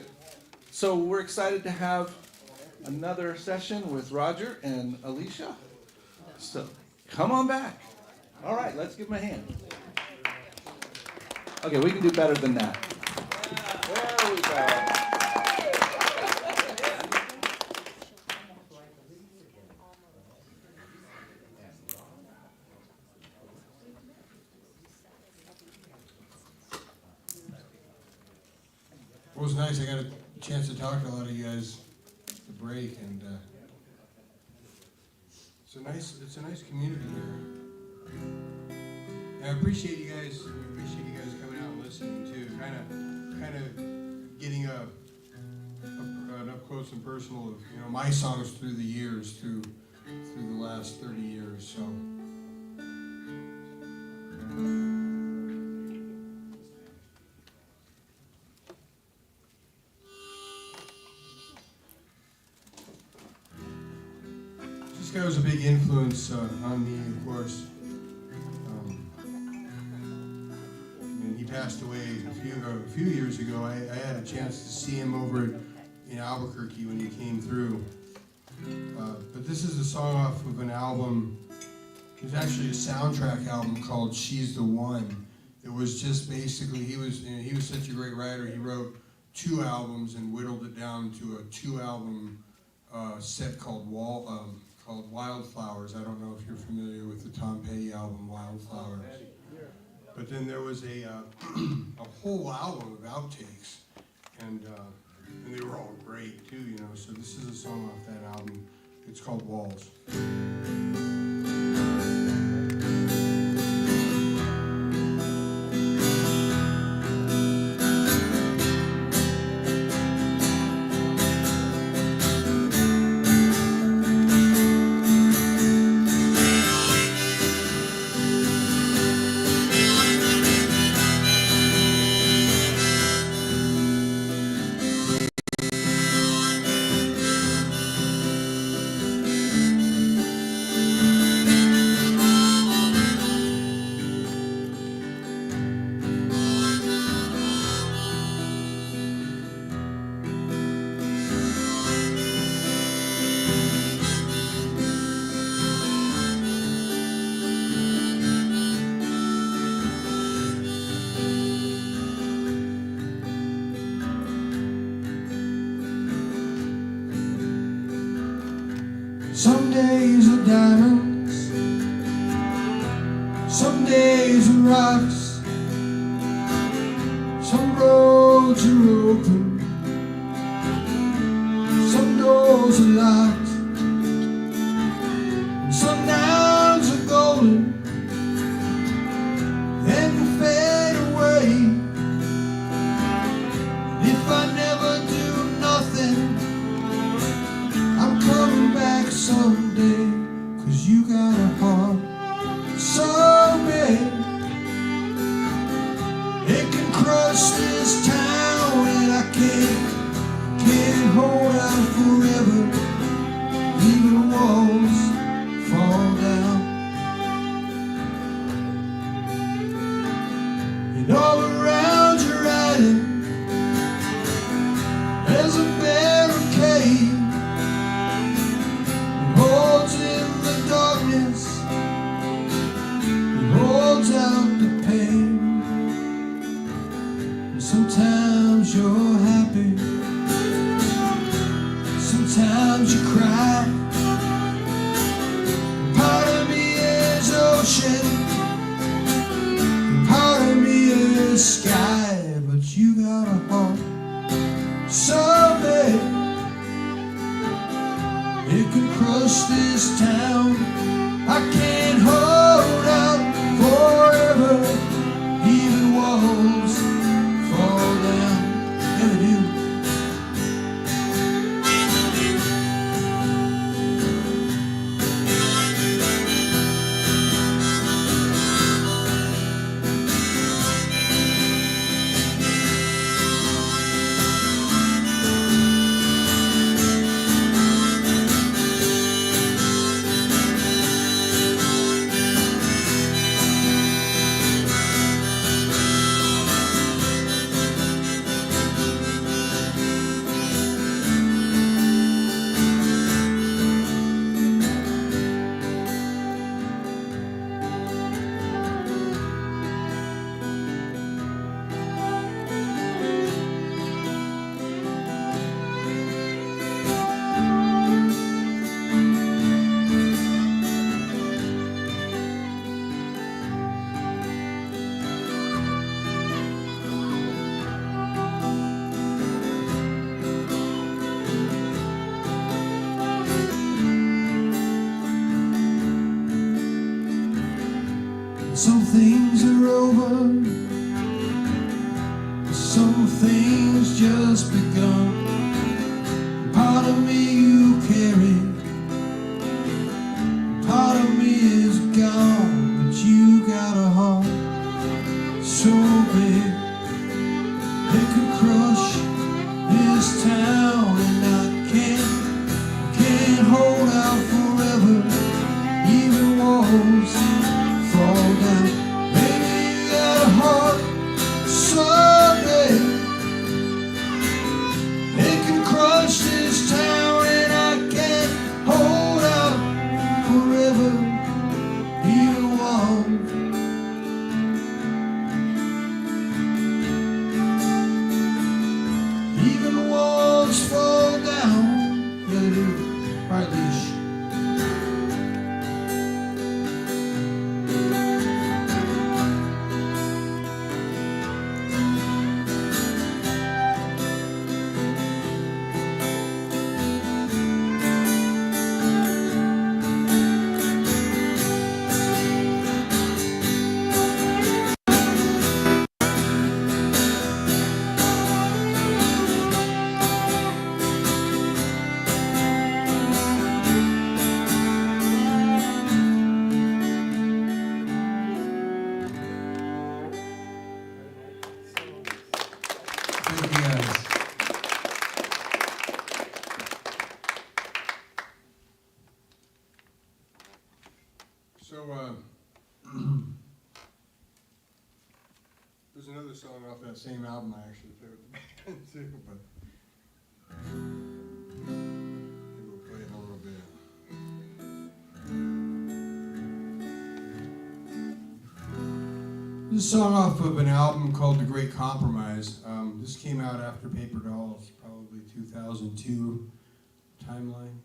So we're excited to have another session with Roger and Alicia. So come on back. All right, let's give them a hand. Okay, we can do better than that. There we go. It was nice. I got a chance to talk to a lot of you guys at the break, and it's a nice community here. And I appreciate you guys. Coming out and listening too. Kind of getting an up close and personal of my songs through the years, through the last 30 years. So. This guy was a big influence on me, of course. And he passed away a few years ago. I had a chance to see him over in Albuquerque when he came through. But this is a song off of an album. It was actually a soundtrack album called "She's the One." It was just basically he was such a great writer. He wrote 2 albums and whittled it down to a 2-album set called Wildflowers. I don't know if you're familiar with the Tom Petty album Wildflowers. But then there was a whole album of outtakes, and they were all great too, So this is a song off that album. It's called Walls. Some days are diamonds, some days are rocks, some roads are open, some doors are locked, and some nights are golden, then fade away. And if I never do nothing, I'm coming back someday, 'cause you got a heart so big it can crush this town, and I can't hold out forever. Even walls fall down, and all around you're riding, there's a barricade. Holds in the darkness, it holds out the pain. And sometimes you're happy, sometimes you cry. Part of me is ocean, part of me is sky, but you got a heart so big it can crush this town. I can't hold out forever. Even walls fall down. Never do. Some things are over, some things just begun. Part of me you carry, part of me is gone, but you got a heart so big it could crush this town, and I can't hold out forever. Even walls fall down. Baby, you got a heart so big it can crush this town, and I can't hold out forever. Even walls. Even walls fall down. Yeah, they do. Right, Leash. Thank you guys. So, there's another song off that same album I actually played with the band too, but maybe we'll play it a little bit. This is a song off of an album called The Great Compromise. This came out after Paper Dolls, probably 2002 timeline.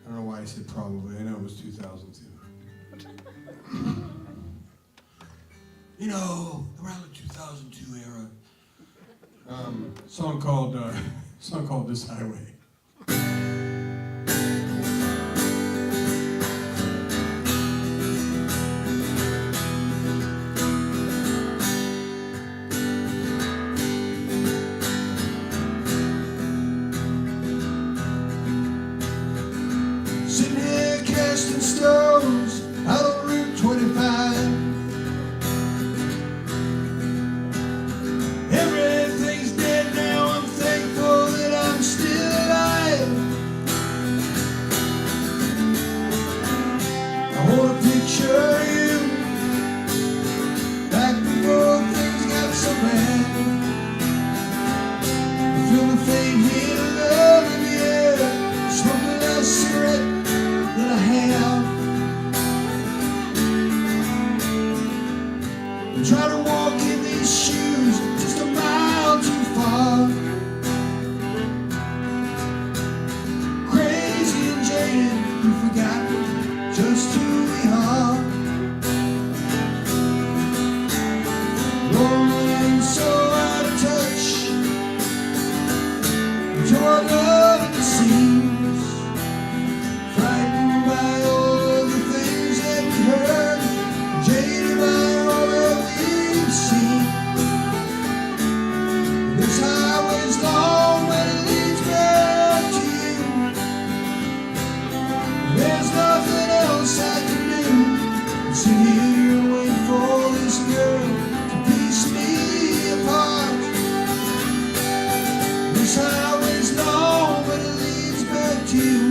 I don't know why I said probably, I know it was 2002. You know, around the 2002 era. Song called This Highway. Sitting here casting stones out on Route 25. Everything's dead now, I'm thankful that I'm still alive. I want to picture you back before things got so bad. I feel the faint heat of love in the air, smoking a cigarette that I have. I try to walk in these shoes just a mile too far. Crazy and jaded, we forgot just who we are. Rolling so out of touch, to our love at the seams. Frightened by all of the things that we heard, jaded by all that we've seen. This highway's long, but it leads back to you. There's nothing else I can do but sit here and wait for this girl to piece me apart. This highway's long, but it leads back to you.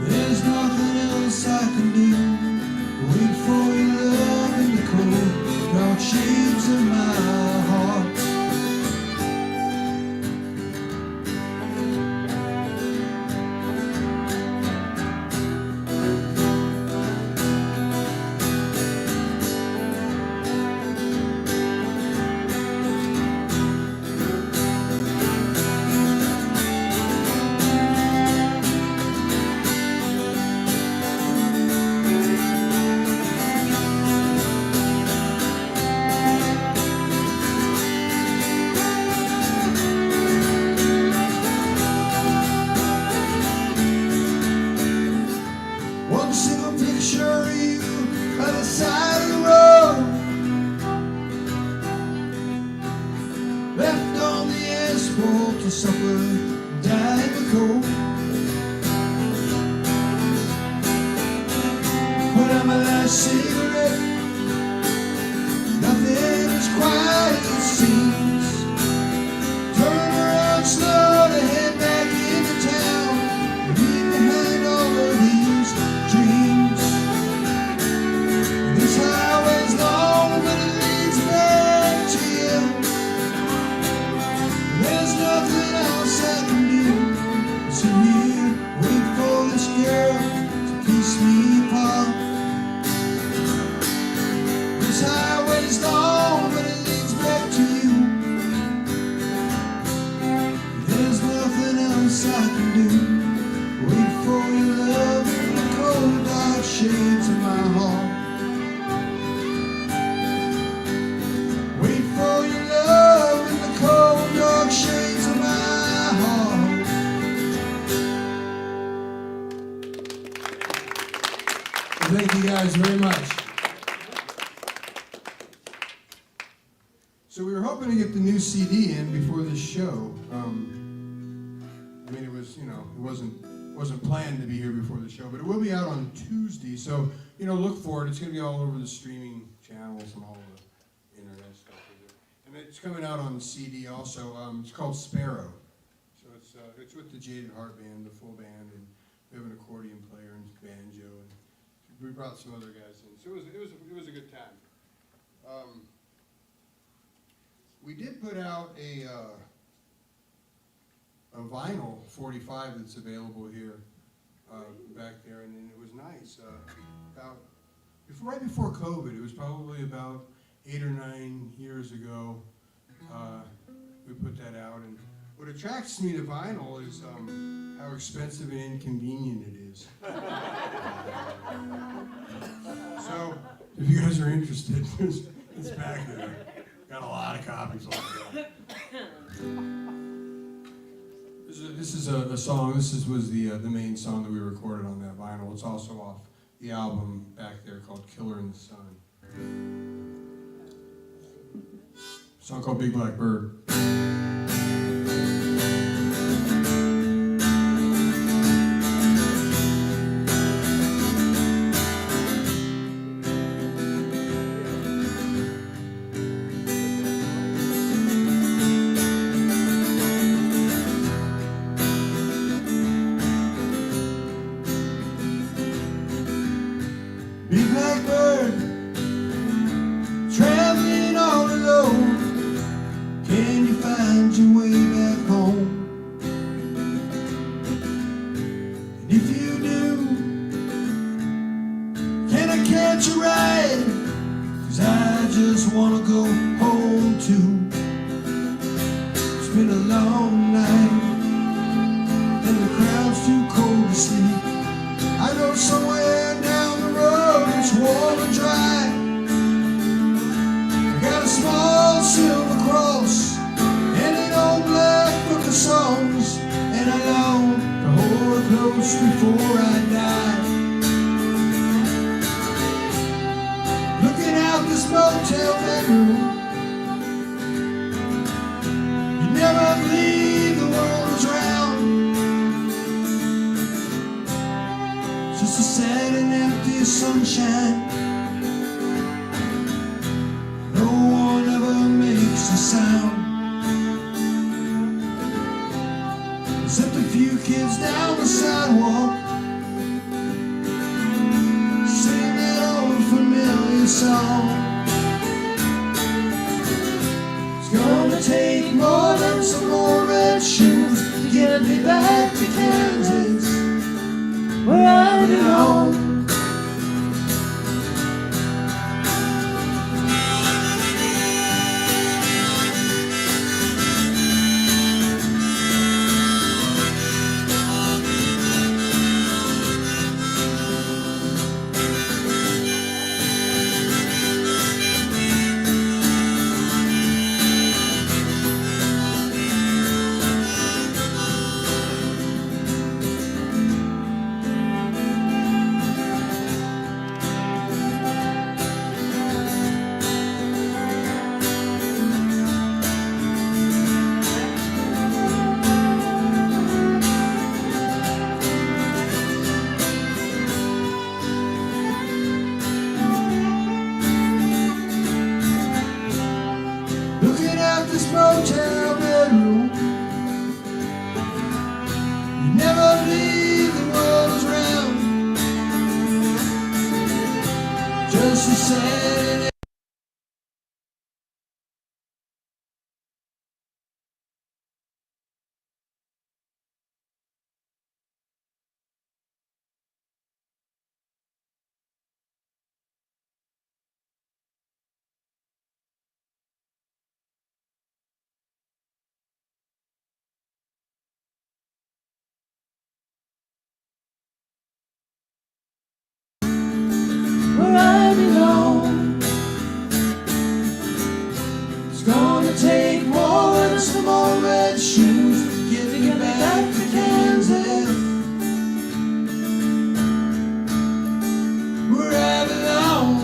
There's nothing else I can do but wait for your love in the cold dark shades of my heart. cigarette. Nothing is quite as it seems. Turn around slow to head back into town. Leave behind all of these dreams. This highway's long, but it leads back to you. There's nothing else I can do. So here, wait for this girl to piece me apart. This highway's long, but it leads back to you. There's nothing else I can do. Wait for your love in the cold dark shades of my heart. Wait for your love in the cold dark shades of my heart. Thank you guys very much. So we were hoping to get the new CD in before this show. I mean, it was, it wasn't planned to be here before the show, but it will be out on Tuesday. So, look for it. It's going to be all over the streaming channels and all the internet stuff. And it's coming out on CD also. It's called Sparrow. So it's with the Jaded Heart Band, the full band, and we have an accordion player and banjo, and we brought some other guys in. So it was a good time. We did put out a vinyl 45 that's available here back there, and it was nice. Right before COVID, it was probably about 8 or 9 years ago. We put that out, and what attracts me to vinyl is how expensive and inconvenient it is. So, if you guys are interested, it's back there. Got a lot of copies like that. This is a song. This was the main song that we recorded on that vinyl. It's also off the album back there called "Killer in the Sun." A song called "Big Black Bird." Big black bird, traveling all alone. Can you find your way back home? And if you do, can I catch a ride? 'Cause I just wanna go home too. It's been a long night, and the crowd's too cold to sleep. I know somewhere down the road it's warm and dry. I got a small silver cross and an old black book of songs, and I long to hold her close before I die. Looking out this motel bedroom, you never believe the world was round. Just a sad and empty sunshine. No one ever makes a sound, except a few kids down the sidewalk sing that old familiar song. It's gonna take more than some more red shoes to get me back to Kansas, where I belong. she said. Where I belong. It's gonna take more than some more red shoes to get me back to Kansas, where I belong.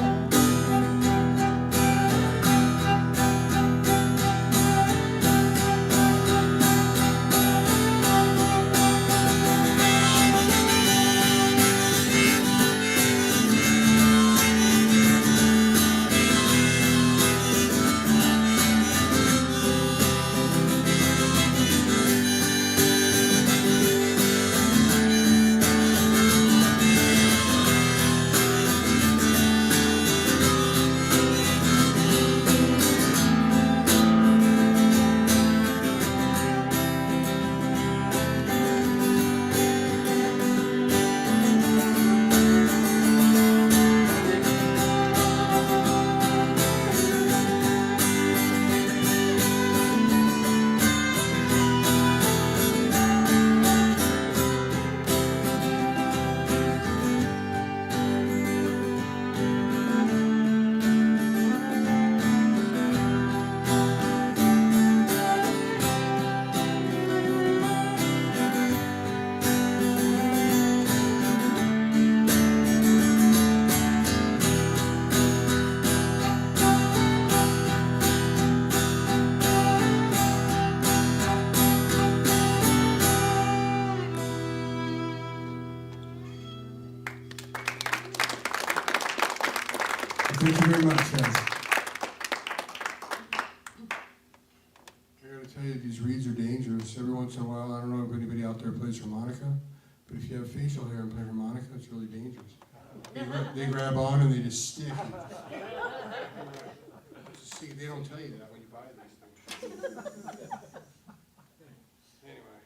Thank you very much, guys. I gotta tell you, these reeds are dangerous. Every once in a while, I don't know if anybody out there plays harmonica, but if you have facial hair and play harmonica, it's really dangerous. They grab on and they just stick. See, they don't tell you that when you buy these things. Anyway.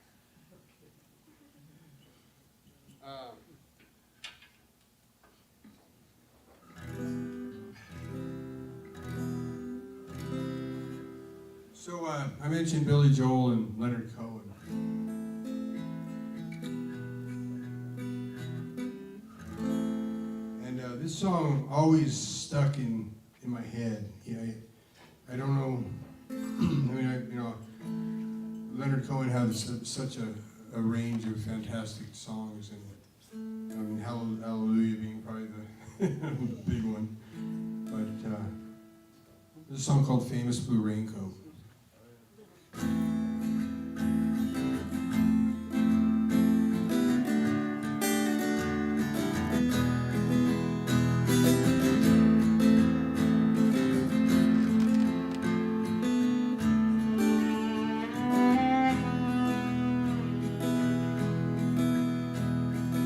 So I mentioned Billy Joel and Leonard Cohen. And this song always stuck in my head. You know, I don't know. I mean, Leonard Cohen has such a range of fantastic songs, and I mean, Hallelujah being probably the big one. But there's a song called Famous Blue Raincoat.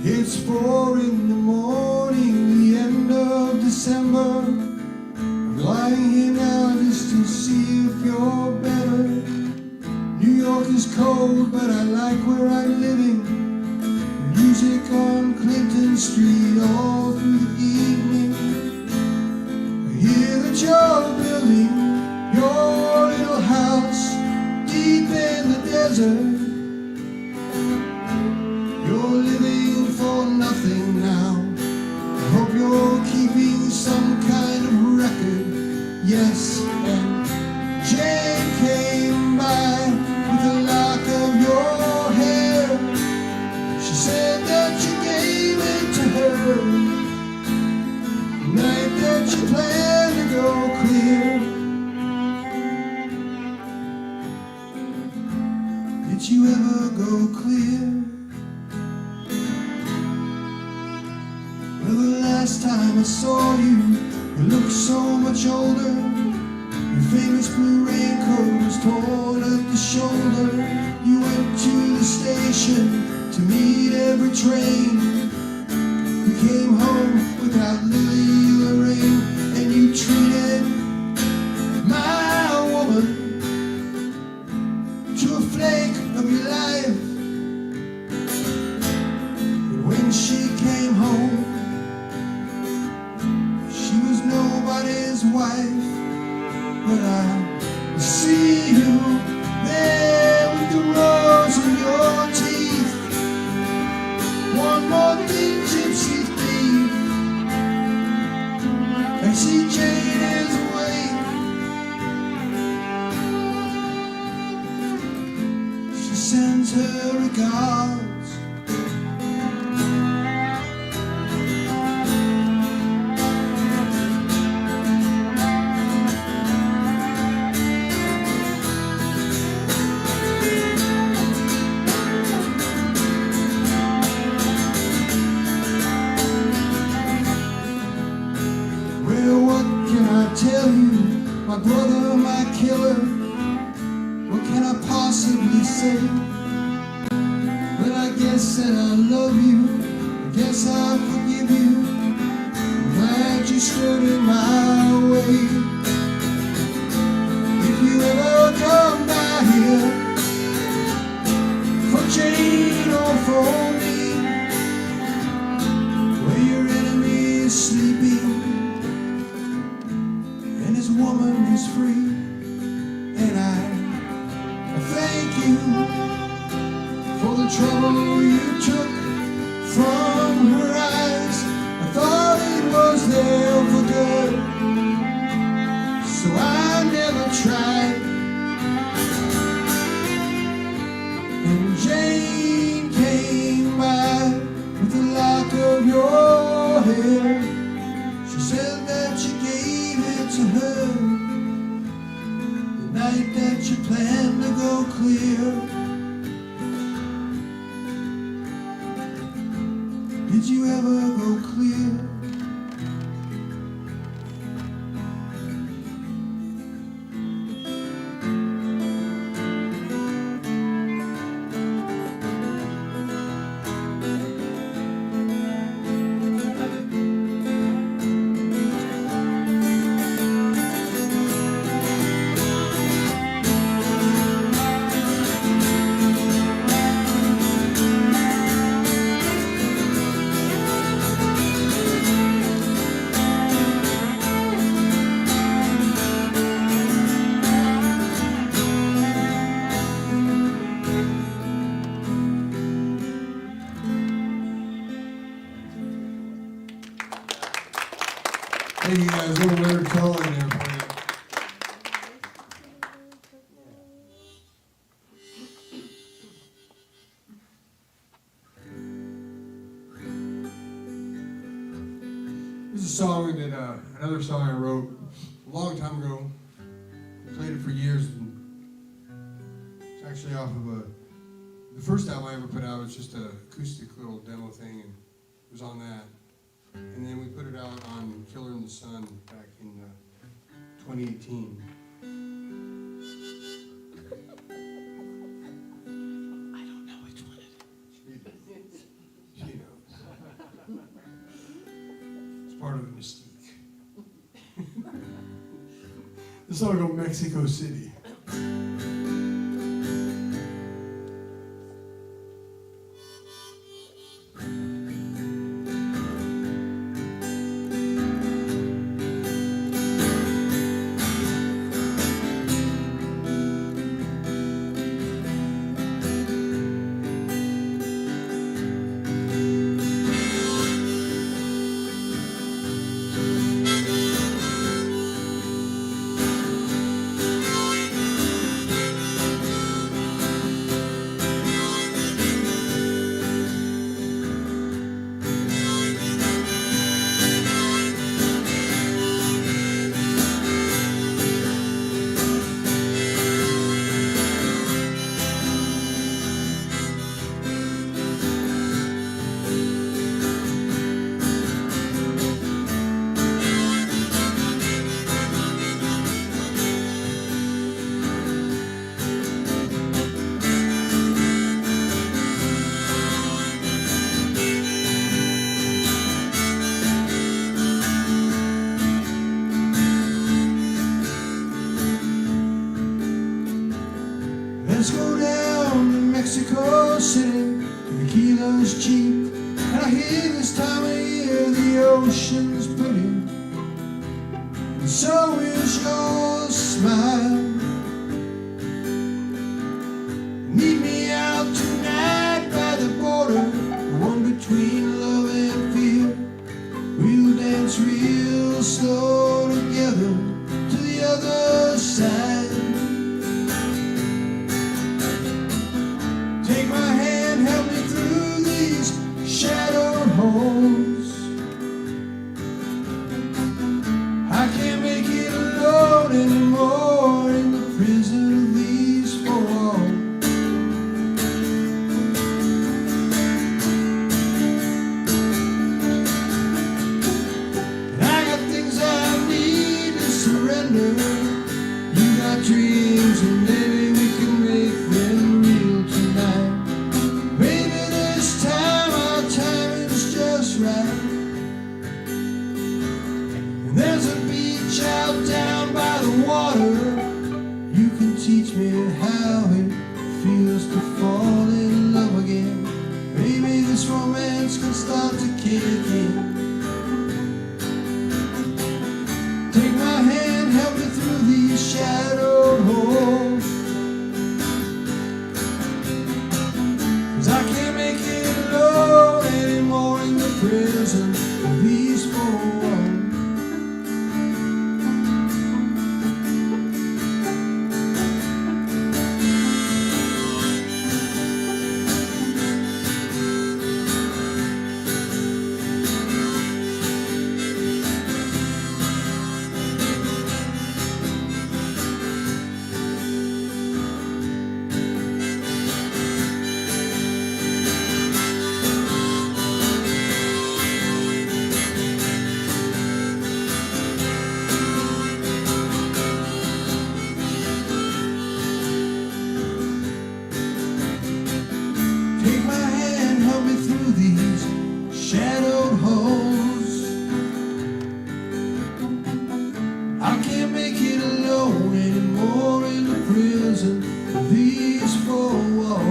It's 4 in the morning, the end of December. I'm lying here now just to see if you're better. New York is cold, but I like where I'm living. Music on Clinton Street all through the evening. I hear that you're building your little house deep in the desert. You're living for nothing now. I hope you're keeping some kind of record. Yes, and Jane came by with a lock of your hair. She said that you gave it to her the night that you planned to go clear. Did you ever go clear? Well, the last time I saw you, you looked so much older. Your famous blue raincoat was torn at the shoulder. You went to the station to meet every train. You came home without Lily Lorraine, when she came home. She was nobody's wife, but I see you there with the rose in your teeth. One more thing, gypsy thief. I see Jane is awake. She sends her regards. Tell you, my brother, my killer, what can I possibly say? But I guess that I love you, I guess I forgive you. I'm glad you stood in my way. If you ever come by here for Jane or for me, where your enemy is sleeping, woman is free, and I thank you for the trouble you took from her eyes. I thought it was there for good, so I never tried. And Jane came by with the lock of your hair. She said that you gave it to her the night that you planned to go clear. Did you ever go clear? Thank you guys, a little Leonard Cohen there for you. This is a song that, another song I wrote a long time ago. I played it for years. And it's actually off of the first album I ever put out was just an acoustic little demo thing, and it was on that. And then we put it out on Killer in the Sun back in 2018. I don't know which one it is. She knows. It's part of the mystique. This song called Mexico City. I hear this time of year the ocean's pretty, and so is your smile. Meet me out tonight by the border, the one between love and fear. We'll dance real slow together to the other side. Take my hand, help me through these shadowed halls. I can't make it alone anymore in the prison of these four walls. And I got things I need to surrender. You got dreams and maybe we can make them real tonight. Maybe this time our timing's just right. And there's a beach out down by the water. You can teach me how it feels to fall in love again. Maybe this romance can start to kick in. Take my hand, help me through these shadowed halls. 'Cause I can't make it alone anymore in the prison of these four walls. Take my hand, help me through these shadowed halls. I can't make it alone anymore in the prison of these four walls.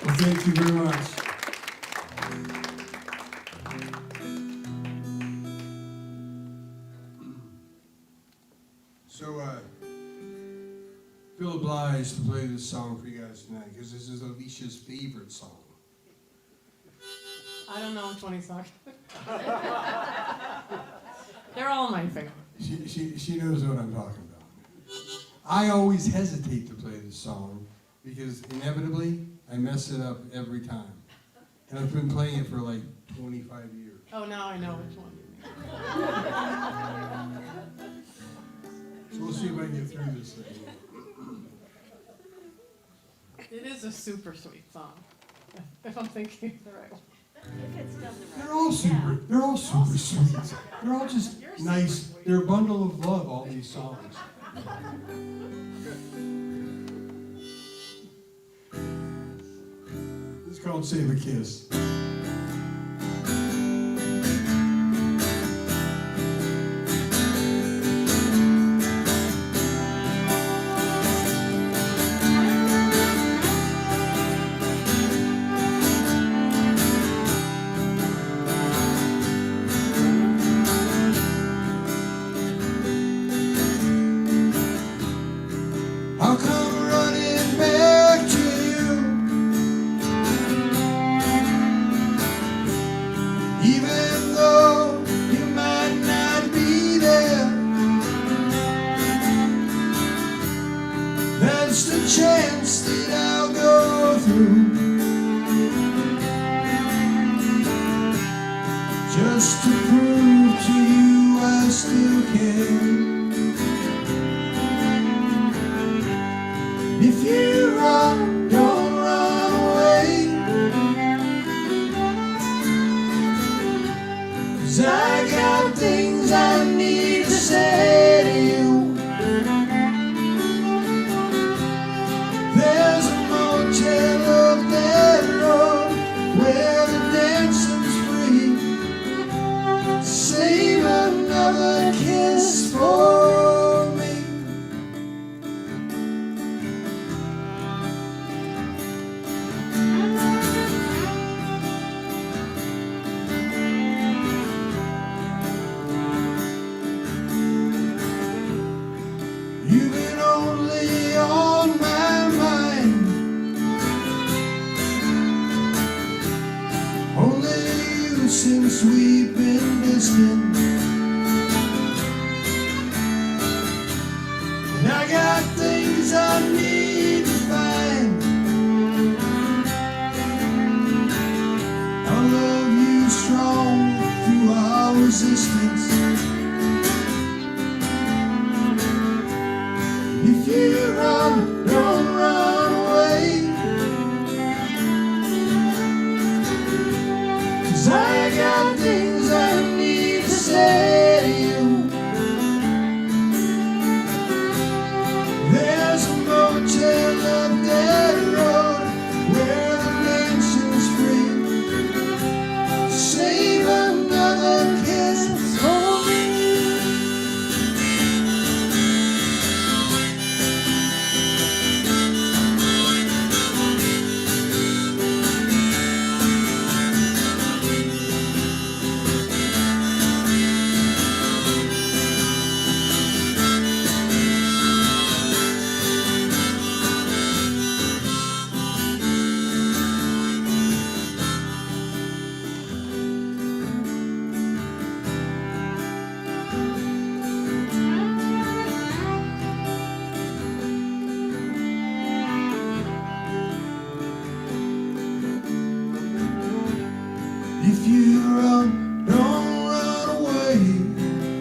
Well, thank you very much. So, feel obliged to play this song for you guys tonight because this is Alicia's favorite song. I don't know which one he's talking. They're all my favorite. She knows what I'm talking about. I always hesitate to play this song because inevitably I mess it up every time. And I've been playing it for like 25 years. Oh, now I know which one you mean. So we'll see if I can get through this thing. It is a super sweet song, if I'm thinking the right one. They're all super sweet. They're all just nice. They're a bundle of love, all these songs. This is called Save a Kiss. since we've been distant. And I got things I need to find. I'll love you strong through our resistance. If you run, don't run away. 'Cause I got things I need to say to you. There's a motel up that road where the mansion's free. Save another kiss for me. If you run, don't run away.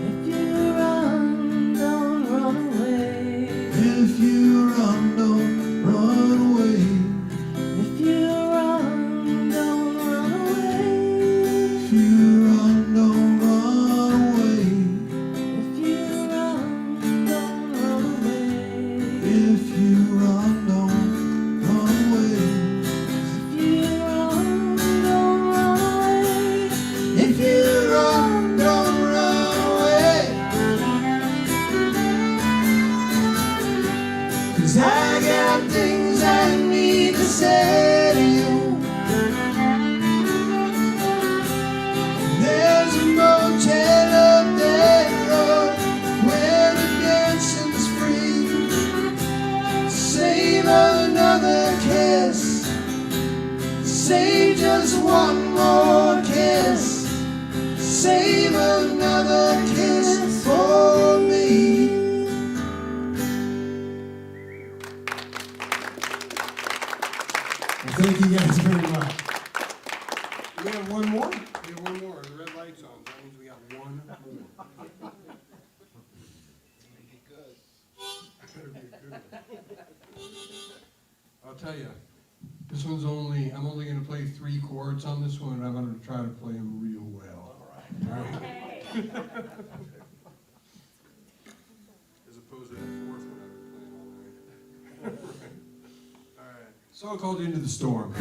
If you run, don't run away. If you run, don't run away. If you run, don't run away. If you run, don't run away. If you run, don't run away. If you run, don't run away. If you run, don't run away. If you run, don't run away. 'Cause I got things I need to say to you. There's a motel up that road where the dancing's free. Save another kiss. Save just one more kiss. Save another kiss for me. Well, thank you guys very much. We have one more? We have one more. The red light's on. That means we got one more. Make it good. Better be a good one. I'll tell you, this one's I'm only going to play 3 chords on this one, and I'm going to try to play them real well. All right. As opposed to that 4th one I've been playing all night. All right. Song called Into the Storm.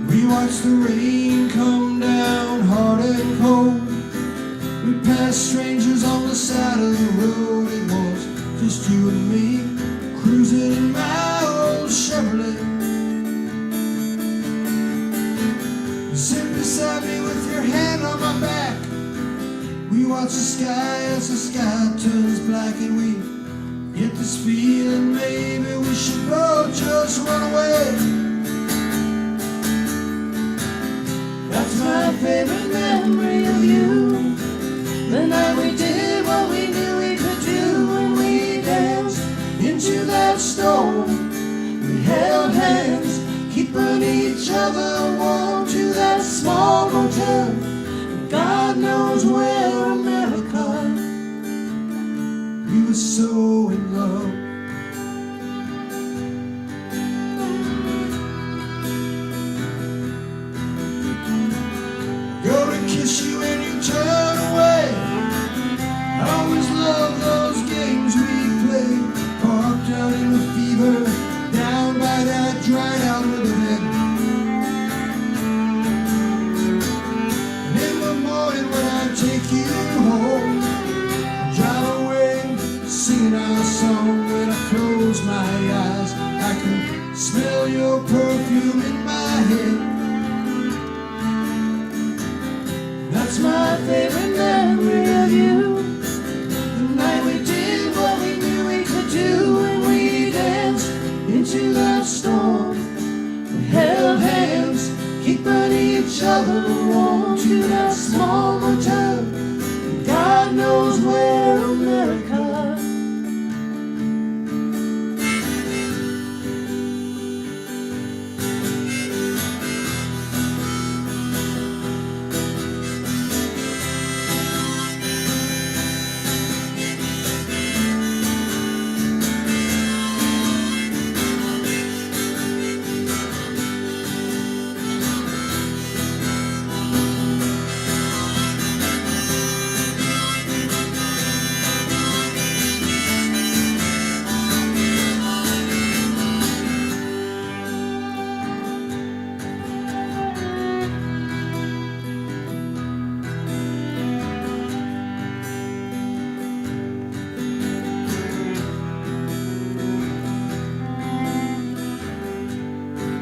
We watched the rain come down hard and cold. We passed strangers on the side of the road. It was just you and me, cruising in my old Chevrolet. You sit beside me with your hand on my back. We watch the sky as the sky turns black, and we get this feeling maybe we should both just run away. That's my favorite memory of you. The night we did what we knew we could do, when we danced into that storm. We held hands, keeping each other warm, to that small motel, God knows where, America. We were so in love. Go to kiss you and you turn away. I always loved those games we played, parked out in the fever, down by that dried out riverbed. each other warm to that small motel. God knows where, America.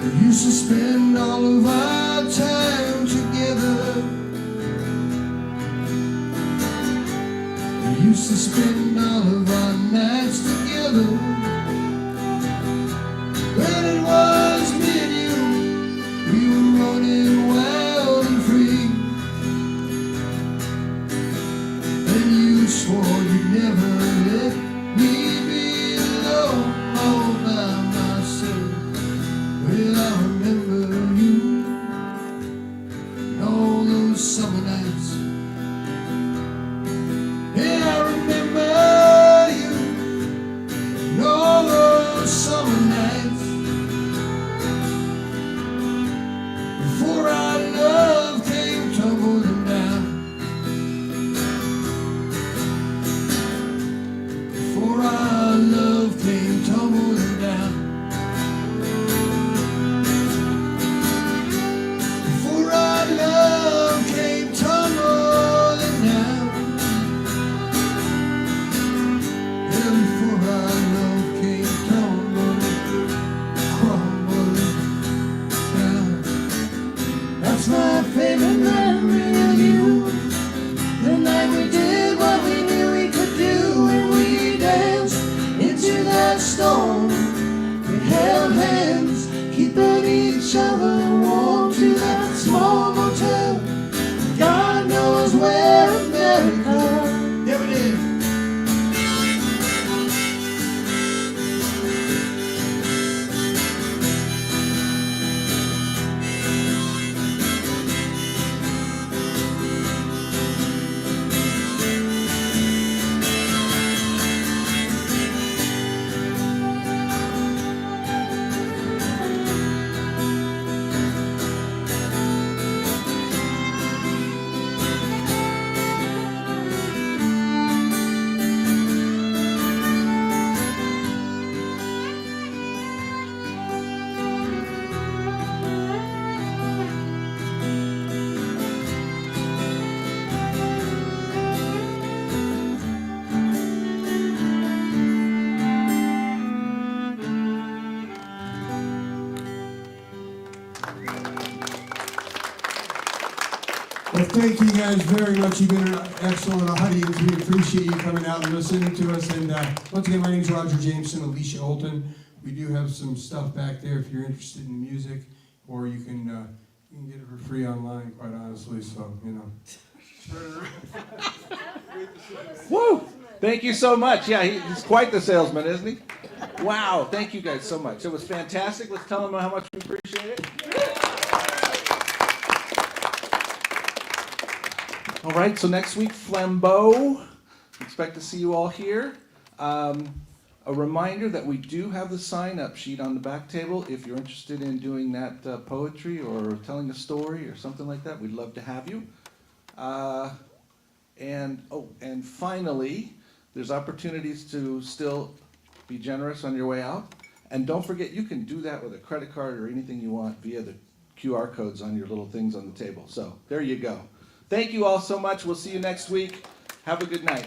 We used to spend all of our time together. We used to spend all of our nights together. When it was me and you, we were running wild and free. And you swore you'd never let me be alone all by myself. Well, I remember you and all those summer nights. Yeah, I remember you and all those summer nights. Before our love came tumbling down. Before our love came tumbling down. Before our love came tumbling down. Yeah, before our love came tumbling, crumbling down. That's my favorite memory of you. The night we did what we knew we could do, and we danced into that storm. We held hands, keeping each other warm to that small motel. God knows where, America. Yeah, we did. Well, thank you guys very much. You've been an excellent audience. We appreciate you coming out and listening to us. And once again, my name is Roger Jameson, Alicia Ultan. We do have some stuff back there if you're interested in music, or you can get it for free online, quite honestly. So, you know. Woo! Thank you so much. Yeah, he's quite the salesman, isn't he? Wow, thank you guys so much. It was fantastic. Let's tell him how much we appreciate it. All right, so next week, Flambeau. Expect to see you all here. A reminder that we do have the sign-up sheet on the back table. If you're interested in doing that poetry or telling a story or something like that, we'd love to have you. And finally, there's opportunities to still be generous on your way out. And don't forget, you can do that with a credit card or anything you want via the QR codes on your little things on the table. So there you go. Thank you all so much. We'll see you next week. Have a good night.